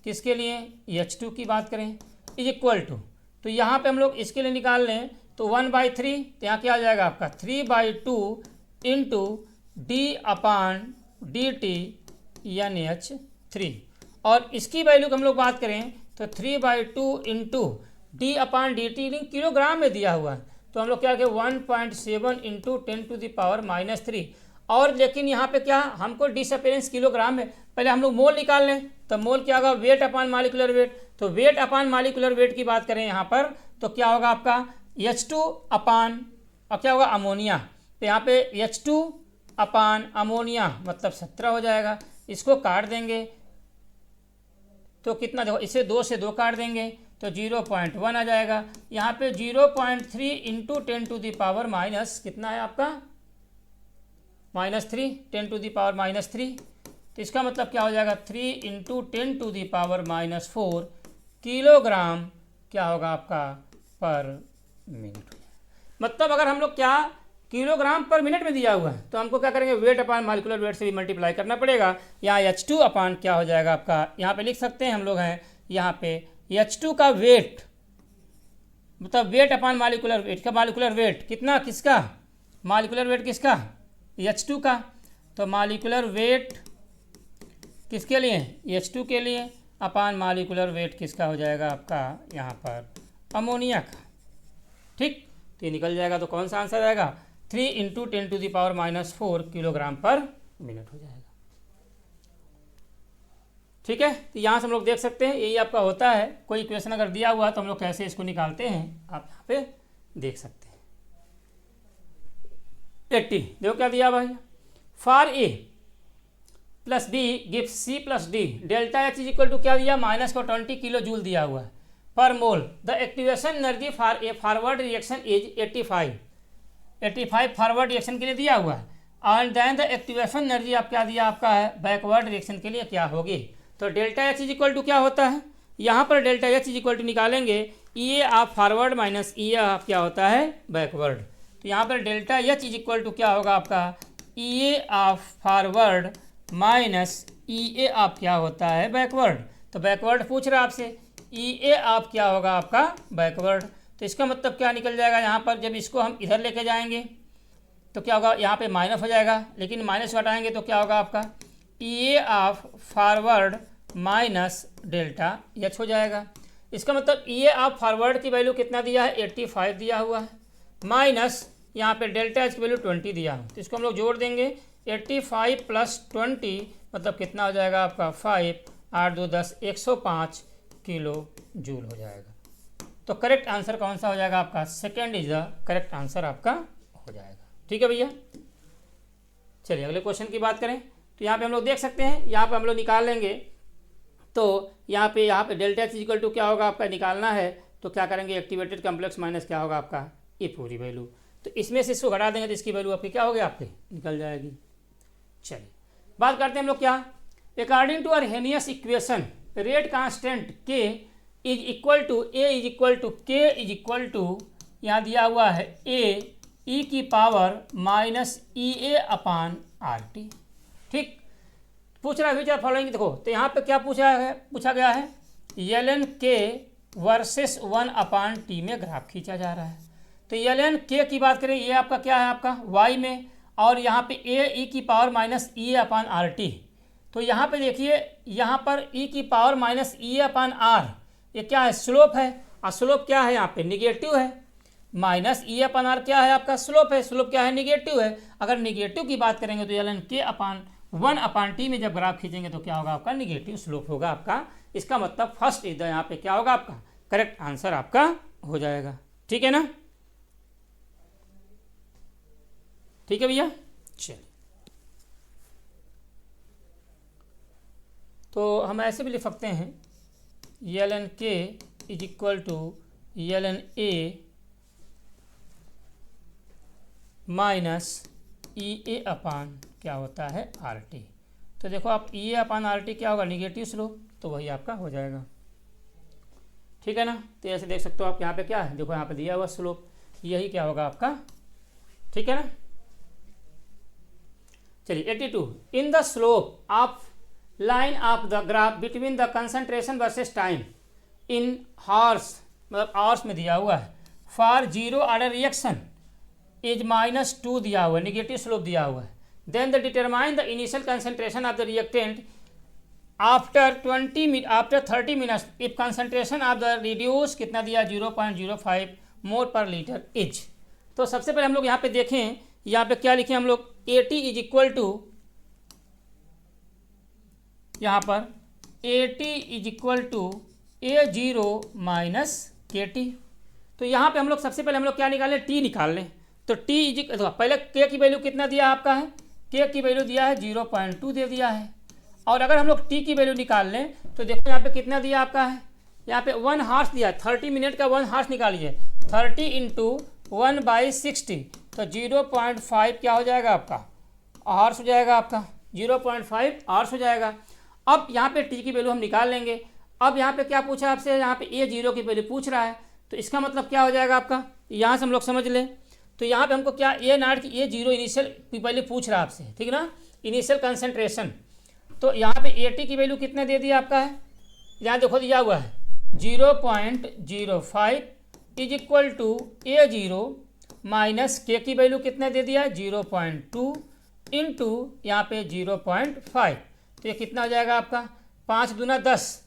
[SPEAKER 2] किसके लिए, H2 की बात करें, इज इक्वल टू, तो यहाँ पे हम लोग इसके लिए निकाल लें तो 1/3, तो यहाँ क्या आ जाएगा आपका 3/2 इंटू d/dt NH3, और इसकी वैल्यू की हम लोग बात करें तो 3/2 इंटू d/dt किलोग्राम में दिया हुआ है, तो हम लोग क्या करें 1.7 इंटू 10⁻³ और लेकिन यहाँ पे क्या हमको डिसअपेरेंस किलोग्राम में, पहले हम लोग मोल निकाल लें, तो मोल क्या होगा वेट अपॉन मॉलिक्यूलर वेट, तो वेट अपॉन मॉलिक्यूलर वेट की बात करें यहाँ पर तो क्या होगा आपका H2 अपॉन और क्या होगा अमोनिया, तो यहाँ पे H2 अपॉन अमोनिया मतलब 17 हो जाएगा, इसको काट देंगे तो कितना, देखो इसे 2 से 2 काट देंगे तो 0.1 आ जाएगा, यहाँ पे 0.3 इंटू 10⁻⁻, कितना है आपका -3, 10⁻⁻3, तो इसका मतलब क्या हो जाएगा 3 इंटू 10⁻⁻4 किलोग्राम क्या होगा आपका पर मिनट। मतलब अगर हम लोग क्या किलोग्राम पर मिनट में दिया हुआ है तो हमको क्या करेंगे वेट अपॉन मॉलिक्यूलर वेट से भी मल्टीप्लाई करना पड़ेगा, यहाँ H2 अपॉन क्या हो जाएगा आपका, यहाँ पे लिख सकते हैं हम लोग हैं यहाँ पे H2 का वेट मतलब वेट अपॉन मॉलिक्यूलर वेट का, मॉलिक्यूलर वेट कितना किसका, मॉलिक्यूलर वेट किसका H2 का, तो मॉलिक्यूलर वेट किसके लिए H2 के लिए अपॉन मॉलिक्यूलर वेट किसका हो जाएगा आपका यहाँ पर अमोनिया का, ठीक, तो ये निकल जाएगा, तो कौन सा आंसर आएगा 3 इंटू 10⁻⁻4 किलोग्राम पर मिनट हो जाएगा, ठीक है। तो यहाँ से हम लोग देख सकते हैं यही आपका होता है, कोई इक्वेशन अगर दिया हुआ तो हम लोग कैसे इसको निकालते हैं आप यहाँ पे देख सकते हैं। 80 देखो क्या दिया भाई, for A plus B gives C plus D delta H is equal to क्या दिया -20 किलो जूल दिया हुआ है per mole, the activation energy for a forward reaction is 85 forward reaction के लिए दिया हुआ है, and then the activation energy आप क्या दिया आपका है बैकवर्ड रिएक्शन के लिए क्या होगी, तो delta H is equal to क्या होता है, यहाँ पर delta H is equal to निकालेंगे E of forward minus E of क्या होता है बैकवर्ड, तो यहाँ पर delta H is equal to क्या होगा आपका E of forward minus E of क्या होता है बैकवर्ड, तो बैकवर्ड पूछ रहा है आपसे, ई ऑफ क्या होगा आपका बैकवर्ड, तो इसका मतलब क्या निकल जाएगा यहाँ पर जब इसको हम इधर लेके जाएंगे तो क्या होगा यहाँ पे माइनस हो जाएगा, लेकिन माइनस हटाएंगे तो क्या होगा आपका E of forward minus delta H हो जाएगा, इसका मतलब ई ऑफ फॉरवर्ड की वैल्यू कितना दिया है 85 दिया हुआ है माइनस यहाँ पे डेल्टा एच की वैल्यू 20 दिया है, तो इसको हम लोग जोड़ देंगे 85 प्लस 20 मतलब कितना हो जाएगा आपका 5 8 2 10 105 किलो जूल हो जाएगा, तो करेक्ट आंसर कौन सा हो जाएगा आपका second is the correct answer आपका हो जाएगा, ठीक है भैया। चलिए अगले क्वेश्चन की बात करें तो यहाँ पे हम लोग देख सकते हैं, यहाँ पे हम लोग निकाल लेंगे तो यहाँ पे डेल्टा एच इक्वल टू क्या होगा आपका निकालना है, तो क्या करेंगे एक्टिवेटेड कम्प्लेक्स माइनस क्या होगा आपका ये पूरी वैल्यू, तो इसमें से इसको घटा देंगे तो इसकी वैल्यू आपकी क्या होगी आपकी निकल जाएगी। चलिए बात करते हैं हम लोग क्या, according to Arrhenius equation rate constant K is equal to A is equal to K is equal to यहाँ दिया हुआ है ए ई की power minus E A upon R T, ठीक, पूछ रहा है विच आर फॉलोइंग, देखो तो यहाँ पे क्या पूछा गया है एल एन के वर्सेस 1/t में ग्राफ खींचा जा रहा है, तो एल एन के की बात करें ये आपका क्या है आपका y में, और यहाँ पे ए ई की power minus e upon R T, तो यहाँ पे देखिए यहाँ पर ई की power minus e upon R ये क्या है स्लोप है, और स्लोप क्या है यहाँ पे निगेटिव है, माइनस ई अपॉन आर क्या है आपका स्लोप है, स्लोप क्या है निगेटिव है, अगर निगेटिव की बात करेंगे तो एल एन के अपॉन 1/t में जब ग्राफ खींचेंगे तो क्या होगा आपका निगेटिव स्लोप होगा आपका, इसका मतलब फर्स्ट इधर यहाँ पे क्या होगा आपका करेक्ट आंसर आपका हो जाएगा, ठीक है ना, ठीक है भैया। चलिए तो हम ऐसे भी लिख सकते हैं L N K is equal to L N A minus E A upon क्या होता है आर टी, तो देखो आप ई ए अपान आर टी क्या होगा निगेटिव स्लोप, तो वही आपका हो जाएगा, ठीक है ना, तो ऐसे देख सकते हो आप यहाँ पे क्या है देखो यहाँ पे दिया हुआ स्लोप यही क्या होगा आपका, ठीक है ना। चलिए 82 in the slope of line of the graph between the concentration versus time in hours, मतलब आवर्स में दिया हुआ है, for zero order reaction is -2 दिया हुआ है, निगेटिव स्लोप दिया हुआ है। Then the determine the initial concentration of the reactant after 30 minutes if concentration of the reduce कितना दिया 0.05 मोल पर लीटर इज। तो सबसे पहले हम लोग यहाँ पे देखें, यहाँ पे क्या लिखे हम लोग, AT इज इक्वल टू, यहाँ पर AT is equal to A0 minus KT। तो यहाँ पे हम लोग सबसे पहले हम लोग क्या निकाल लें, T निकाल लें। तो T इज पहले K की वैल्यू कितना दिया आपका है, K की वैल्यू दिया है 0.2 दे दिया है। और अगर हम लोग T की वैल्यू निकाल लें तो देखो यहाँ पे कितना दिया आपका है, यहाँ पे 1 हार्स दिया, 30 मिनट का 1 हार्स निकालिए, 30 इंटू 1/60, तो 0.5 क्या हो जाएगा आपका, हार्स हो जाएगा आपका, 0.5 हार्स हो जाएगा। अब यहाँ पे T की वैल्यू हम निकाल लेंगे। अब यहाँ पे क्या पूछा आपसे, यहाँ पे A0 की वैल्यू पूछ रहा है, तो इसका मतलब क्या हो जाएगा आपका, यहाँ से हम लोग समझ लें। तो यहाँ पे हमको क्या A0 की A0 इनिशियल वैल्यू पूछ रहा है आपसे, ठीक है ना, इनिशियल कंसंट्रेशन। तो यहाँ पे AT की वैल्यू कितना दे दिया आपका है, यहाँ देखो दिया हुआ है 0.05 is equal to A0 minus K की वैल्यू कितना दे दिया है 0.2 इंटू यहाँ पे 0.5। तो ये कितना हो जाएगा आपका, 5 दूना 10,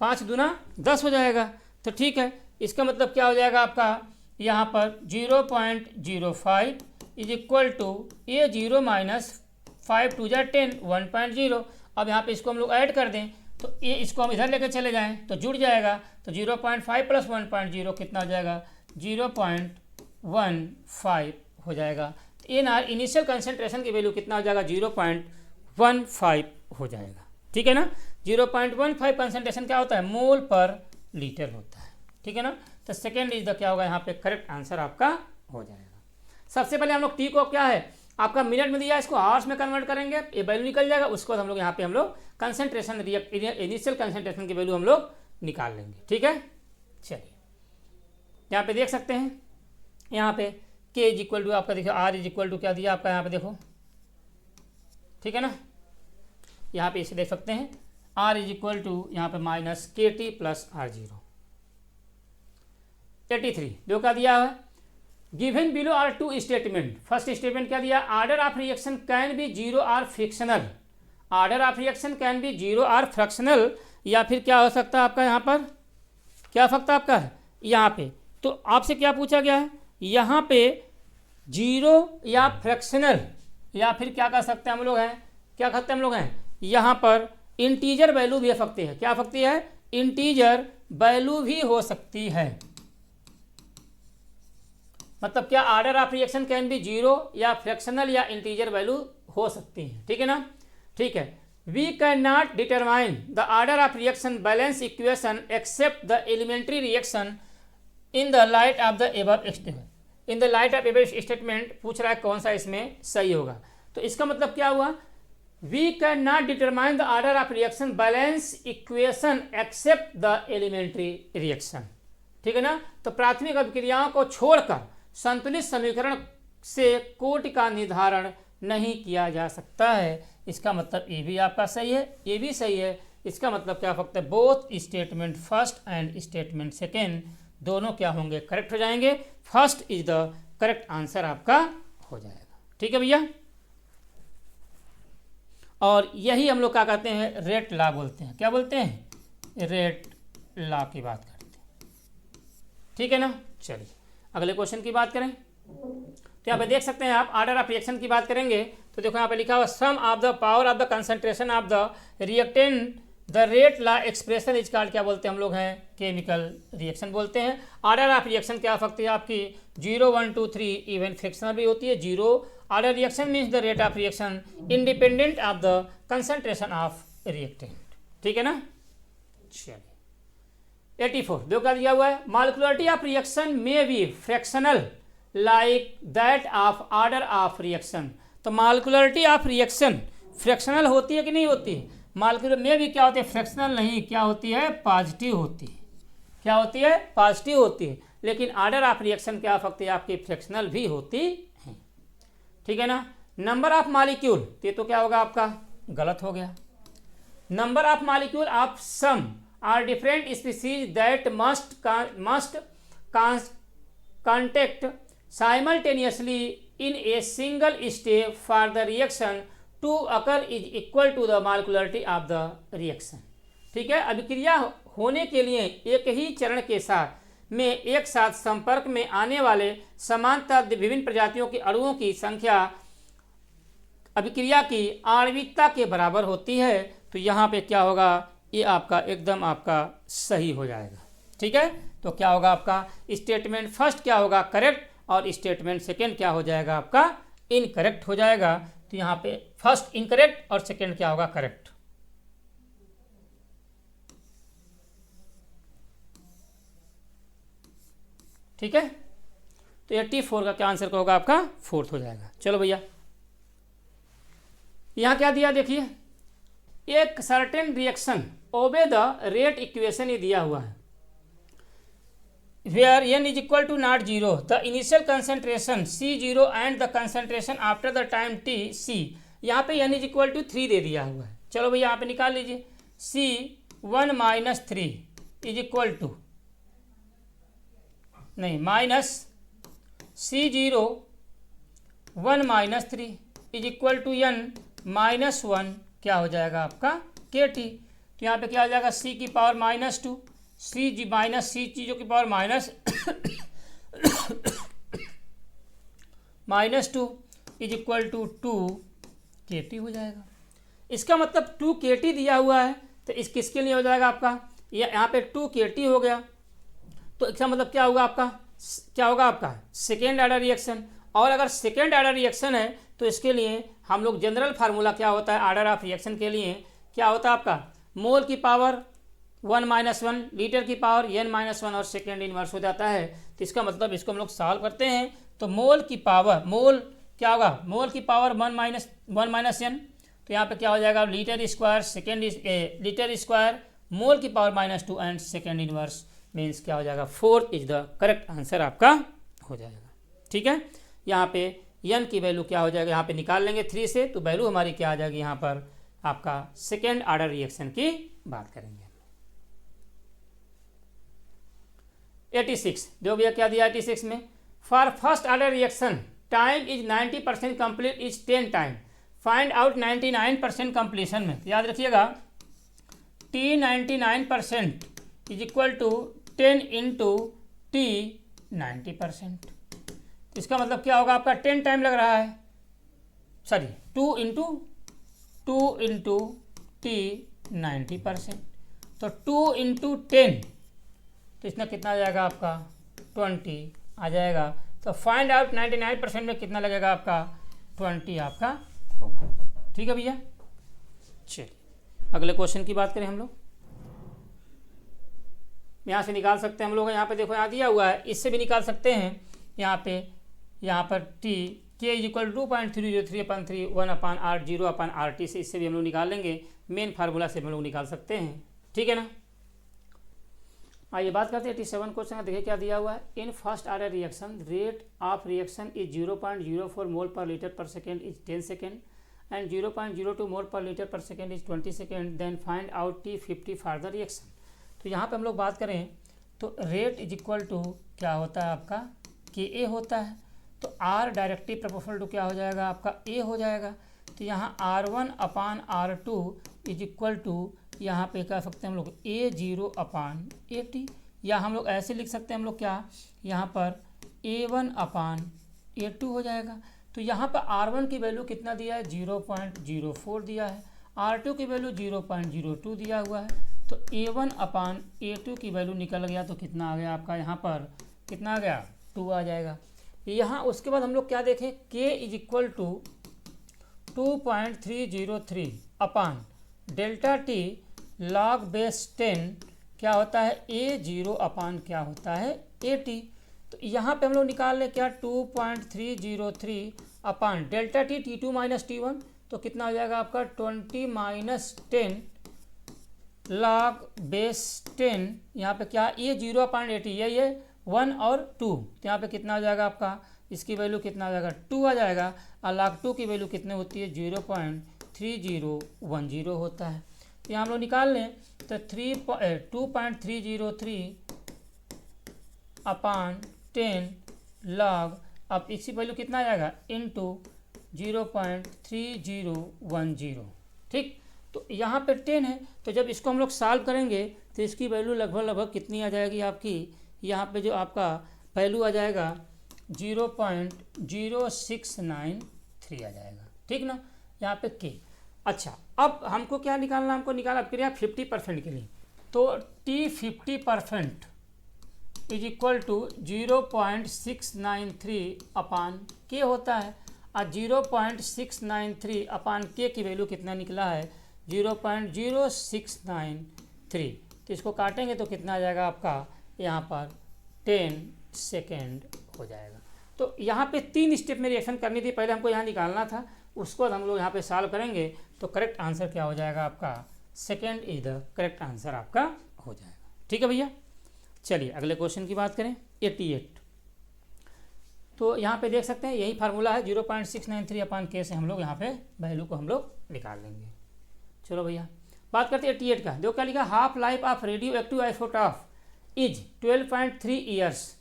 [SPEAKER 2] 5 दूना 10 हो जाएगा। तो ठीक है, इसका मतलब क्या हो जाएगा आपका, यहाँ पर 0.05 is equal to A0 minus 5 2 10 1.0। अब यहाँ पे इसको हम लोग ऐड कर दें तो ये इसको हम इधर लेकर चले जाएं तो जुड़ जाएगा। तो 0.5 प्लस 1.0 कितना हो जाएगा, 0.15 हो जाएगा। इनिशियल कंसंट्रेशन की वैल्यू कितना हो जाएगा, 0.15 हो जाएगा, ठीक है ना। 0.15 कंसंट्रेशन क्या होता है, मोल पर लीटर होता है, ठीक है ना। तो सेकेंड इज द क्या होगा, यहाँ पे करेक्ट आंसर आपका हो जाएगा। सबसे पहले हम लोग T को क्या है आपका मिनट में दिया, इसको आवर्स में कन्वर्ट करेंगे, ये वैल्यू निकल जाएगा। उसके बाद हम लोग यहाँ पे हम लोग कंसंट्रेशन इनिशियल कंसंट्रेशन की वैल्यू हम लोग निकाल लेंगे, ठीक है। चलिए यहाँ पे देख सकते हैं, यहाँ पे K इज इक्वल टू आपका देखिए R इज इक्वल टू क्या दिया आपका यहाँ पे देखो, ठीक है ना। यहाँ पे इसे देख सकते हैं R इज इक्वल टू यहाँ पे माइनस KT प्लस R0। 83 जो क्या दिया है, given below are two statement. First statement क्या दिया, order of reaction can be zero or fractional, order of reaction can be zero or fractional, या फिर क्या हो सकता है आपका यहाँ पर, क्या हो सकता है आपका है यहाँ पे। तो आपसे क्या पूछा गया है, यहाँ पे जीरो या फ्रैक्शनल, या फिर क्या कर सकते हैं हम लोग हैं, क्या करते हैं हम लोग हैं, यहाँ पर इंटीजर वैल्यू भी हो सकती है। क्या हो सकती है, इंटीजर वैल्यू भी हो सकती है। मतलब क्या order of reaction can be zero या फ्रैक्शनल या इंटीजर वैल्यू हो सकती है, ठीक है ना। ठीक है, we can not determine the order of reaction balance equation except the elementary reaction in the light of the above statement. In the light of above statement पूछ रहा है कौन सा इसमें सही होगा। तो इसका मतलब क्या हुआ, we can not determine the order of reaction balance equation except the elementary reaction, ठीक है ना। तो प्राथमिक अभिक्रियाओं को छोड़कर संतुलित समीकरण से कोटि का निर्धारण नहीं किया जा सकता है। इसका मतलब ये भी आपका सही है, ये भी सही है। इसका मतलब क्या सकता है, both statement first and statement second दोनों क्या होंगे, करेक्ट हो जाएंगे। First is the correct answer आपका हो जाएगा, ठीक है भैया। और यही हम लोग क्या कहते हैं, रेट लॉ बोलते हैं। क्या बोलते हैं, रेट लॉ की बात करते हैं, ठीक है ना। चलिए अगले क्वेश्चन की बात करें तो यहाँ पे देख सकते हैं आप, ऑर्डर ऑफ रिएक्शन की बात करेंगे तो देखो यहाँ पे लिखा हुआ sum of the power of the concentration of the reactant the rate law expression is called, क्या बोलते हैं हम लोग हैं, केमिकल रिएक्शन बोलते हैं। ऑर्डर ऑफ रिएक्शन क्या सकती है आपकी 0 1 2 3 इवन फ्रिक्शनल भी होती है। Zero order reaction means the rate of reaction independent of the concentration of reactant, ठीक है ना। चलिए 84 जो क्या दिया हुआ है, मॉलिक्यूलरिटी ऑफ रिएक्शन में B fractional like that of order of reaction. तो मॉलिक्यूलरिटी ऑफ रिएक्शन फ्रैक्शनल होती है कि नहीं होती है, मॉलिक्यूलर में भी क्या होती है, फ्रैक्शनल नहीं, क्या होती है, पॉजिटिव होती है। क्या होती है, पॉजिटिव होती है। लेकिन ऑर्डर ऑफ रिएक्शन क्या सकती है आपकी, फ्रैक्शनल भी होती है, ठीक है ना। नंबर ऑफ मॉलिक्यूल, ये तो क्या होगा आपका गलत हो गया। Number of molecule of some are different species that must contact simultaneously in a single step for the reaction to occur is equal to the molecularity of the reaction। ठीक है, अभिक्रिया होने के लिए एक ही चरण के साथ में एक साथ संपर्क में आने वाले समांतर विभिन्न प्रजातियों के अणुओं की संख्या अभिक्रिया की आणविकता के बराबर होती है। तो यहाँ पे क्या होगा, ये आपका एकदम आपका सही हो जाएगा। ठीक है, तो क्या होगा आपका स्टेटमेंट फर्स्ट क्या होगा, करेक्ट, और स्टेटमेंट सेकेंड क्या हो जाएगा आपका इनकरेक्ट हो जाएगा। तो यहाँ पे फर्स्ट इनकरेक्ट और सेकेंड क्या होगा, करेक्ट। ठीक है, तो 84 का क्या आंसर होगा आपका फोर्थ हो जाएगा। चलो भैया, यहाँ क्या दिया देखिए, एक certain reaction obey the rate equation ये दिया हुआ है, where n is equal to not 0 the initial concentration C0 and the concentration after the time t C। यहाँ पे n is equal to 3 दे दिया हुआ है। चलो भैया यहाँ पे निकाल लीजिए, C1 minus 3 is equal to नहीं minus C0 1 minus 3 is equal to n minus 1 क्या हो जाएगा आपका KT। तो यहाँ पे क्या हो जाएगा C की power minus 2 C G minus C चीज़ों की power minus 2 is equal to 2 KT हो जाएगा। इसका मतलब 2 KT दिया हुआ है, तो इस किसके लिए हो जाएगा आपका, यहाँ पे 2 KT हो गया। तो इसका मतलब क्या होगा आपका, क्या होगा आपका सेकेंड ऑर्डर रिएक्शन। और अगर सेकेंड ऑर्डर रिएक्शन है तो इसके लिए हम लोग जनरल फार्मूला क्या होता है ऑर्डर ऑफ रिएक्शन के लिए, क्या होता है आपका मोल की पावर 1 माइनस 1, लीटर की पावर n माइनस 1 और सेकेंड इनवर्स हो जाता है। तो इसका मतलब इसको हम लोग सॉल्व करते हैं तो मोल की पावर, मोल क्या होगा, मोल की पावर 1 माइनस n। तो यहाँ पे क्या हो जाएगा litre square second litre square mole की power minus 2 and second inverse means क्या हो जाएगा fourth is the correct answer आपका हो जाएगा। ठीक है, यहाँ पे n की वैल्यू क्या हो जाएगा, यहाँ पे निकाल लेंगे 3 से, तो वैल्यू हमारी क्या आ जाएगी यहाँ पर आपका सेकेंड ऑर्डर रिएक्शन की बात करेंगे। 86 देखो भैया क्या दिया 86 में, for first order reaction time is 90% complete is 10 time, find out 99% completion में। तो याद रखिएगा T 99% is equal to 10 into T 90%। इसका मतलब क्या होगा आपका 10 टाइम लग रहा है, सॉरी 2 इंटू T 90%, तो 2 इंटू 10 तो इसमें कितना आ जाएगा आपका 20 आ जाएगा। तो फाइंड आउट 99% में कितना लगेगा आपका 20 आपका होगा। ठीक है भैया, चलिए अगले क्वेश्चन की बात करें हम लोग। यहाँ से निकाल सकते हैं हम लोग, यहाँ पे देखो यहाँ दिया हुआ है, इससे भी निकाल सकते हैं। यहाँ पर टी के इज इक्वल 2.303/3 1/R0/RT से, इससे भी हम लोग निकाल लेंगे, मेन फार्मूला से हम लोग निकाल सकते हैं। ठीक है ना, आइए बात करते हैं 87 क्वेश्चन का। देखिए क्या दिया हुआ है, in first order reaction rate of reaction is 0.04 mole per litre per second is 10 second and 0.02 mole per litre per second is 20 second, then find out T50 for the reaction. तो यहाँ पे हम लोग बात करें तो रेट इज इक्वल टू क्या होता है आपका KA होता है, तो R डायरेक्टली प्रोपोर्शनल टू क्या हो जाएगा आपका A हो जाएगा। तो यहाँ R1/R2 इज इक्वल टू यहाँ पे कह सकते हैं हम लोग A0/AT, या हम लोग ऐसे लिख सकते हैं हम लोग क्या, यहाँ पर A1/A2 हो जाएगा। तो यहाँ पर R1 की वैल्यू कितना दिया है 0.04 दिया है, R2 की वैल्यू 0.02 दिया हुआ है, तो A1/A2 की वैल्यू निकल गया, तो कितना आ गया आपका यहाँ पर कितना आ गया 2 आ जाएगा। यहाँ उसके बाद हम लोग क्या देखें, K is equal to 2.303 upon delta T log base 10 क्या होता है A0 क्या होता है AT। तो यहाँ पे हम लोग निकाल लें क्या 2.303 upon delta T T2 minus T1, तो कितना हो जाएगा आपका 20 माइनस 10 log बेस 10, यहाँ पे क्या A0/AT ये 1 और 2, तो यहाँ पे कितना हो जाएगा आपका, इसकी वैल्यू कितना आ जाएगा 2 आ जाएगा, और log 2 की वैल्यू कितनी होती है 2.3010 होता है। तो यहाँ हम लोग निकाल लें तो 2.303 अपान 10 लॉग, अब इसकी वैल्यू कितना आ जाएगा इंटू 0.3010। ठीक, तो यहाँ पे 10 है, तो जब इसको हम लोग सॉल्व करेंगे तो इसकी वैल्यू लगभग कितनी आ जाएगी आपकी, यहाँ पे जो आपका वैल्यू आ जाएगा 0.0693 आ जाएगा। ठीक ना, यहाँ पे के। अच्छा, अब हमको क्या निकालना, हमको निकाला क्रिया 50% के लिए, तो T 50% इज इक्वल टू 0.693 अपान के होता है, और 0.693 अपान के की वैल्यू कितना निकला है 0.0693। तो इसको काटेंगे तो कितना आ जाएगा आपका यहाँ पर 10 सेकेंड हो जाएगा। तो यहाँ पे 3 स्टेप में रिएक्शन करनी थी, पहले हमको यहाँ निकालना था, उसको हम लोग यहाँ पे सॉल्व करेंगे तो करेक्ट आंसर क्या हो जाएगा आपका, second is the correct answer आपका हो जाएगा। ठीक है भैया, चलिए अगले क्वेश्चन की बात करें 88। तो यहाँ पे देख सकते हैं यही फार्मूला है 0.693 अपान के से हम लोग यहाँ पे वैल्यू को हम लोग निकाल लेंगे। चलो भैया बात करते हैं 88 का। देखो क्या लिखा, half life of radio active isotope is 12.3 years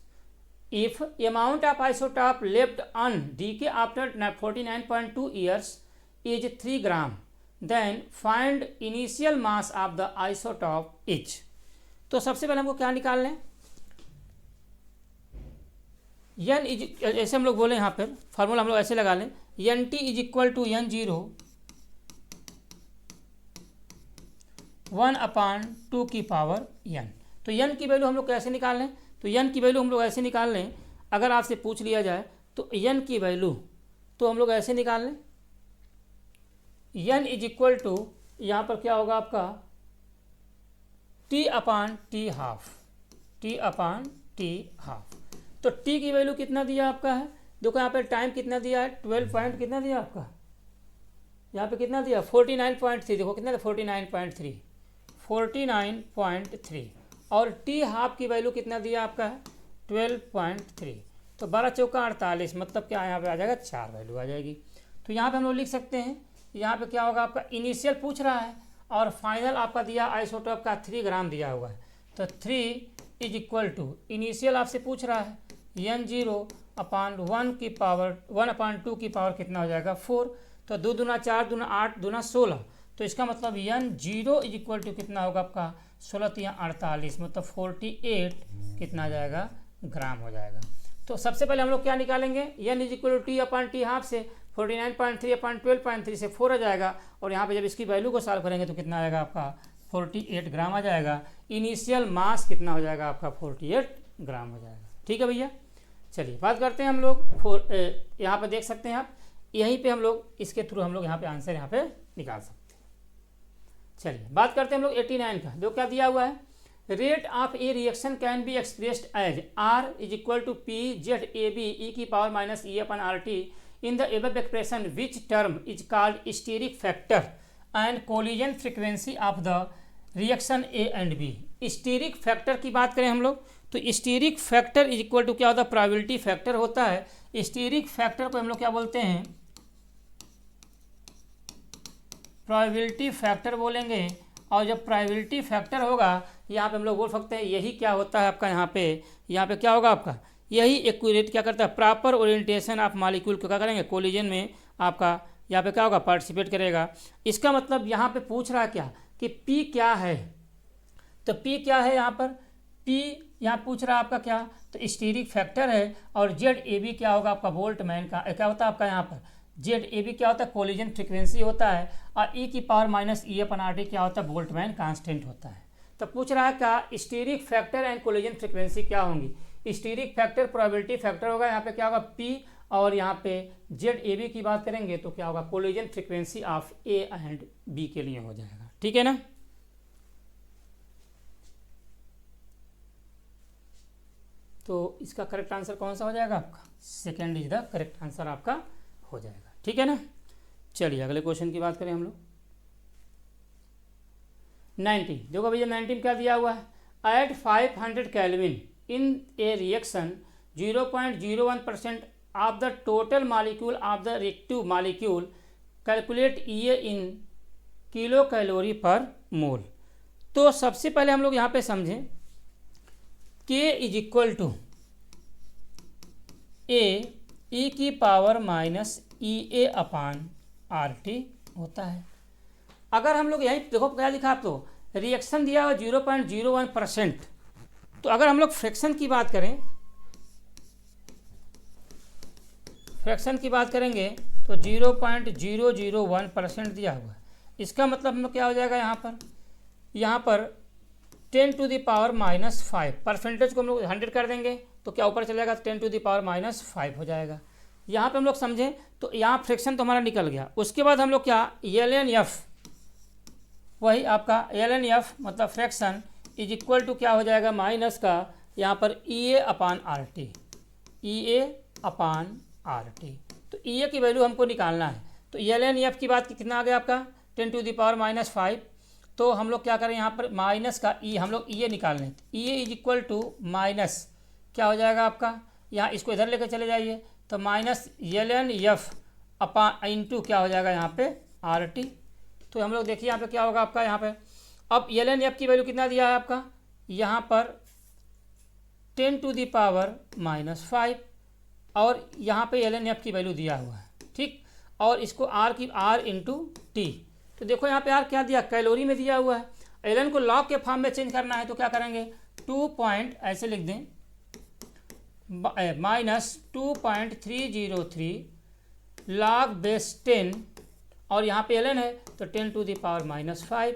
[SPEAKER 2] if amount of isotope left on decay after 49.2 years is 3 gram, then find initial mass of the isotope H। तो सबसे पहले हमको क्या निकाल लें, एन इज, ऐसे हम लोग बोले यहाँ पर फार्मूला हम लोग ऐसे लगा लें, N T is equal to N0 1/2 की पावर n। तो n की वैल्यू हम लोग कैसे निकाल लें, तो n की वैल्यू हम लोग ऐसे निकाल लें, अगर आपसे पूछ लिया जाए तो n की वैल्यू तो हम लोग ऐसे निकाल लें, n इज इक्वल टू यहाँ पर क्या होगा आपका T/T हाफ, T/T हाफ। तो t की वैल्यू कितना दिया आपका है, देखो यहाँ पे टाइम कितना दिया है 12 पॉइंट कितना दिया आपका, यहाँ पे कितना दिया 49.3, देखो कितना 49.3 और t हाफ की वैल्यू कितना दिया आपका है 12.3। तो 12 चौका 48, मतलब क्या यहाँ पे आ जाएगा 4 वैल्यू आ जाएगी। तो यहाँ पे हम लोग लिख सकते हैं, यहाँ पे क्या होगा आपका इनिशियल पूछ रहा है और फाइनल आपका दिया आइसोटोप का 3 ग्राम दिया हुआ है। तो 3 इज इक्वल टू इनिशियल आपसे पूछ रहा है N0/1 की पावर 1/2 की पावर कितना हो जाएगा 4। तो 2 दूना 4 दूना 8 दूना 16, तो इसका मतलब N0 इज इक्वल टू कितना होगा आपका 16×3 = 48, मतलब 48 कितना आ जाएगा ग्राम हो जाएगा। तो सबसे पहले हम लोग क्या निकालेंगे, N is equal to T/T half से 49.3/12.3 से 4 आ जाएगा, और यहाँ पे जब इसकी वैल्यू को सॉल्व करेंगे तो कितना आएगा आपका 48 ग्राम आ जाएगा। इनिशियल मास कितना हो जाएगा आपका 48 ग्राम हो जाएगा। ठीक है भैया, चलिए बात करते हैं हम लोग यहाँ पर देख सकते हैं आप, यहीं पे हम लोग इसके थ्रू हम लोग यहाँ पे आंसर यहाँ पे निकाल सकते हैं। चलिए बात करते हैं हम लोग 89 का। जो क्या दिया हुआ है, rate of a reaction can be expressed as R is equal to PZAB e⁻E/RT in the above expression which term is called steric factor and collision frequency of the reaction A and B। Steric factor की बात करें हम लोग तो steric factor is equal to क्या होता है, प्रोबेबिलिटी फैक्टर होता है। स्टीरिक फैक्टर को हम लोग क्या बोलते हैं, प्रोबेबिलिटी फैक्टर बोलेंगे। और जब प्रोबेबिलिटी फैक्टर होगा यहाँ पे हम लोग बोल सकते हैं यही क्या होता है आपका यहाँ पे क्या होगा आपका, यही एक्यूरेट क्या करता है, प्रॉपर ओरिएंटेशन ऑफ मॉलिक्यूल को क्या करेंगे कोलिजन में आपका यहाँ पे क्या होगा पार्टिसिपेट करेगा। इसका मतलब यहाँ पे पूछ रहा है क्या कि P क्या है, तो P क्या है यहाँ पर, P यहाँ पूछ रहा है आपका क्या, तो स्टीरिक फैक्टर है। और ZAB क्या होगा आपका बोल्टमैन का क्या होता है आपका यहाँ पर ZAB क्या होता है कोलिजन फ्रीक्वेंसी होता है, और e⁻E/RT क्या होता है बोल्टमैन कांस्टेंट होता है। तो पूछ रहा है क्या steric factor and collision frequency क्या होंगी। स्टीरिक फैक्टर प्रोबेबिलिटी फैक्टर होगा, यहाँ पे क्या होगा P, और यहाँ पे ZAB की बात करेंगे तो क्या होगा collision frequency of A and B के लिए हो जाएगा। ठीक है ना, तो इसका करेक्ट आंसर कौन सा हो जाएगा आपका, second is the correct answer आपका हो जाएगा। ठीक है ना, चलिए अगले क्वेश्चन की बात करें हम लोग 19। देखो भैया 19 क्या दिया हुआ है, at 500 kelvin in a reaction 0.01% of the total molecule of the reactive molecule calculate EA in kilo calorie per mole. तो सबसे पहले हम लोग यहाँ पे समझें K is equal to A e⁻ upon RT होता है। अगर हम लोग यहीं देखो क्या लिखा आप, तो रिएक्शन दिया हुआ 0.01%, तो अगर हम लोग फ्रैक्शन की बात करें, फ्रैक्शन की बात करेंगे तो 0.001% दिया हुआ है। इसका मतलब हम लोग क्या हो जाएगा यहाँ पर 10⁻⁻5 परसेंटेज को हम लोग 100 कर देंगे तो क्या ऊपर चलेगा 10⁻⁻5 हो जाएगा। यहाँ पे हम लोग समझें तो यहाँ फ्रैक्शन तो हमारा निकल गया। उसके बाद हम लोग क्या ln f, वही आपका ln f मतलब फ्रैक्शन इज इक्वल टू क्या हो जाएगा माइनस का यहाँ पर EA अपान RT, EA अपान RT। तो EA की वैल्यू हमको निकालना है। तो ln f की बात कितना आ गया आपका 10⁻⁻5। तो हम लोग क्या करें यहाँ पर माइनस का E, हम लोग EA निकाल लें। EA is equal to minus क्या हो जाएगा आपका, यहाँ इसको इधर लेकर चले जाइए तो माइनस ln f अपान इंटू क्या हो जाएगा यहाँ पे RT। तो हम लोग देखिए यहाँ पे क्या होगा आपका, यहाँ पे अब ln f की वैल्यू कितना दिया है आपका यहाँ पर 10⁻⁻5 और यहाँ पे ln f की वैल्यू दिया हुआ है, ठीक। और इसको R इंटू टी। तो देखो यहाँ पे R क्या दिया, कैलोरी में दिया हुआ है। ln को लॉग के फॉर्म में चेंज करना है तो क्या करेंगे 2 ऐसे लिख दें -2.303 log बेस 10 और यहाँ पे ln है तो 10⁻⁻5।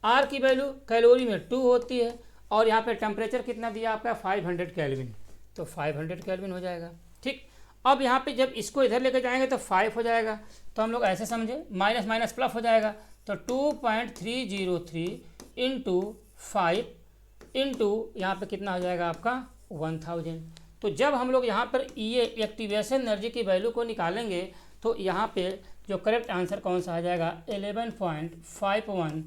[SPEAKER 2] R की वैल्यू कैलोरी में 2 होती है और यहाँ पे टेम्परेचर कितना दिया आपका 500 केल्विन, तो 500 केल्विन हो जाएगा, ठीक। अब यहाँ पे जब इसको इधर लेकर जाएंगे तो 5 हो जाएगा। तो हम लोग ऐसे समझे माइनस माइनस प्लस हो जाएगा तो 2.303 इंटू 5 इंटू यहाँ पर कितना हो जाएगा आपका 1000। तो जब हम लोग यहाँ पर EA एक्टिवेशन एनर्जी की वैल्यू को निकालेंगे तो यहाँ पे जो करेक्ट आंसर कौन सा आ जाएगा 11.51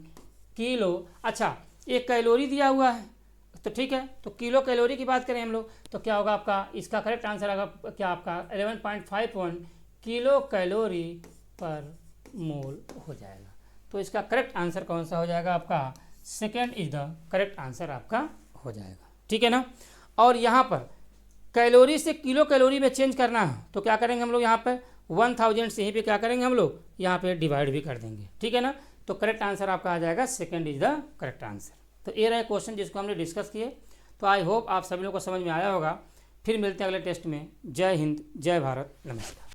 [SPEAKER 2] किलो। अच्छा एक कैलोरी दिया हुआ है तो ठीक है, तो किलो कैलोरी की बात करें हम लोग तो क्या होगा आपका, इसका करेक्ट आंसर आएगा क्या आपका 11.51 किलो कैलोरी पर मोल हो जाएगा। तो इसका करेक्ट आंसर कौन सा हो जाएगा आपका, second is the correct answer आपका हो जाएगा, ठीक है ना। और यहाँ पर कैलोरी से किलो कैलोरी में चेंज करना है तो क्या करेंगे हम लोग यहाँ पे 1000 से ही पे क्या करेंगे हम लोग यहाँ पे डिवाइड भी कर देंगे, ठीक है ना। तो करेक्ट आंसर आपका आ जाएगा second is the correct answer. तो ये रहे क्वेश्चन जिसको हमने डिस्कस किए। तो आई होप आप सभी लोगों को समझ में आया होगा। फिर मिलते हैं अगले टेस्ट में। जय हिंद, जय भारत, नमस्कार।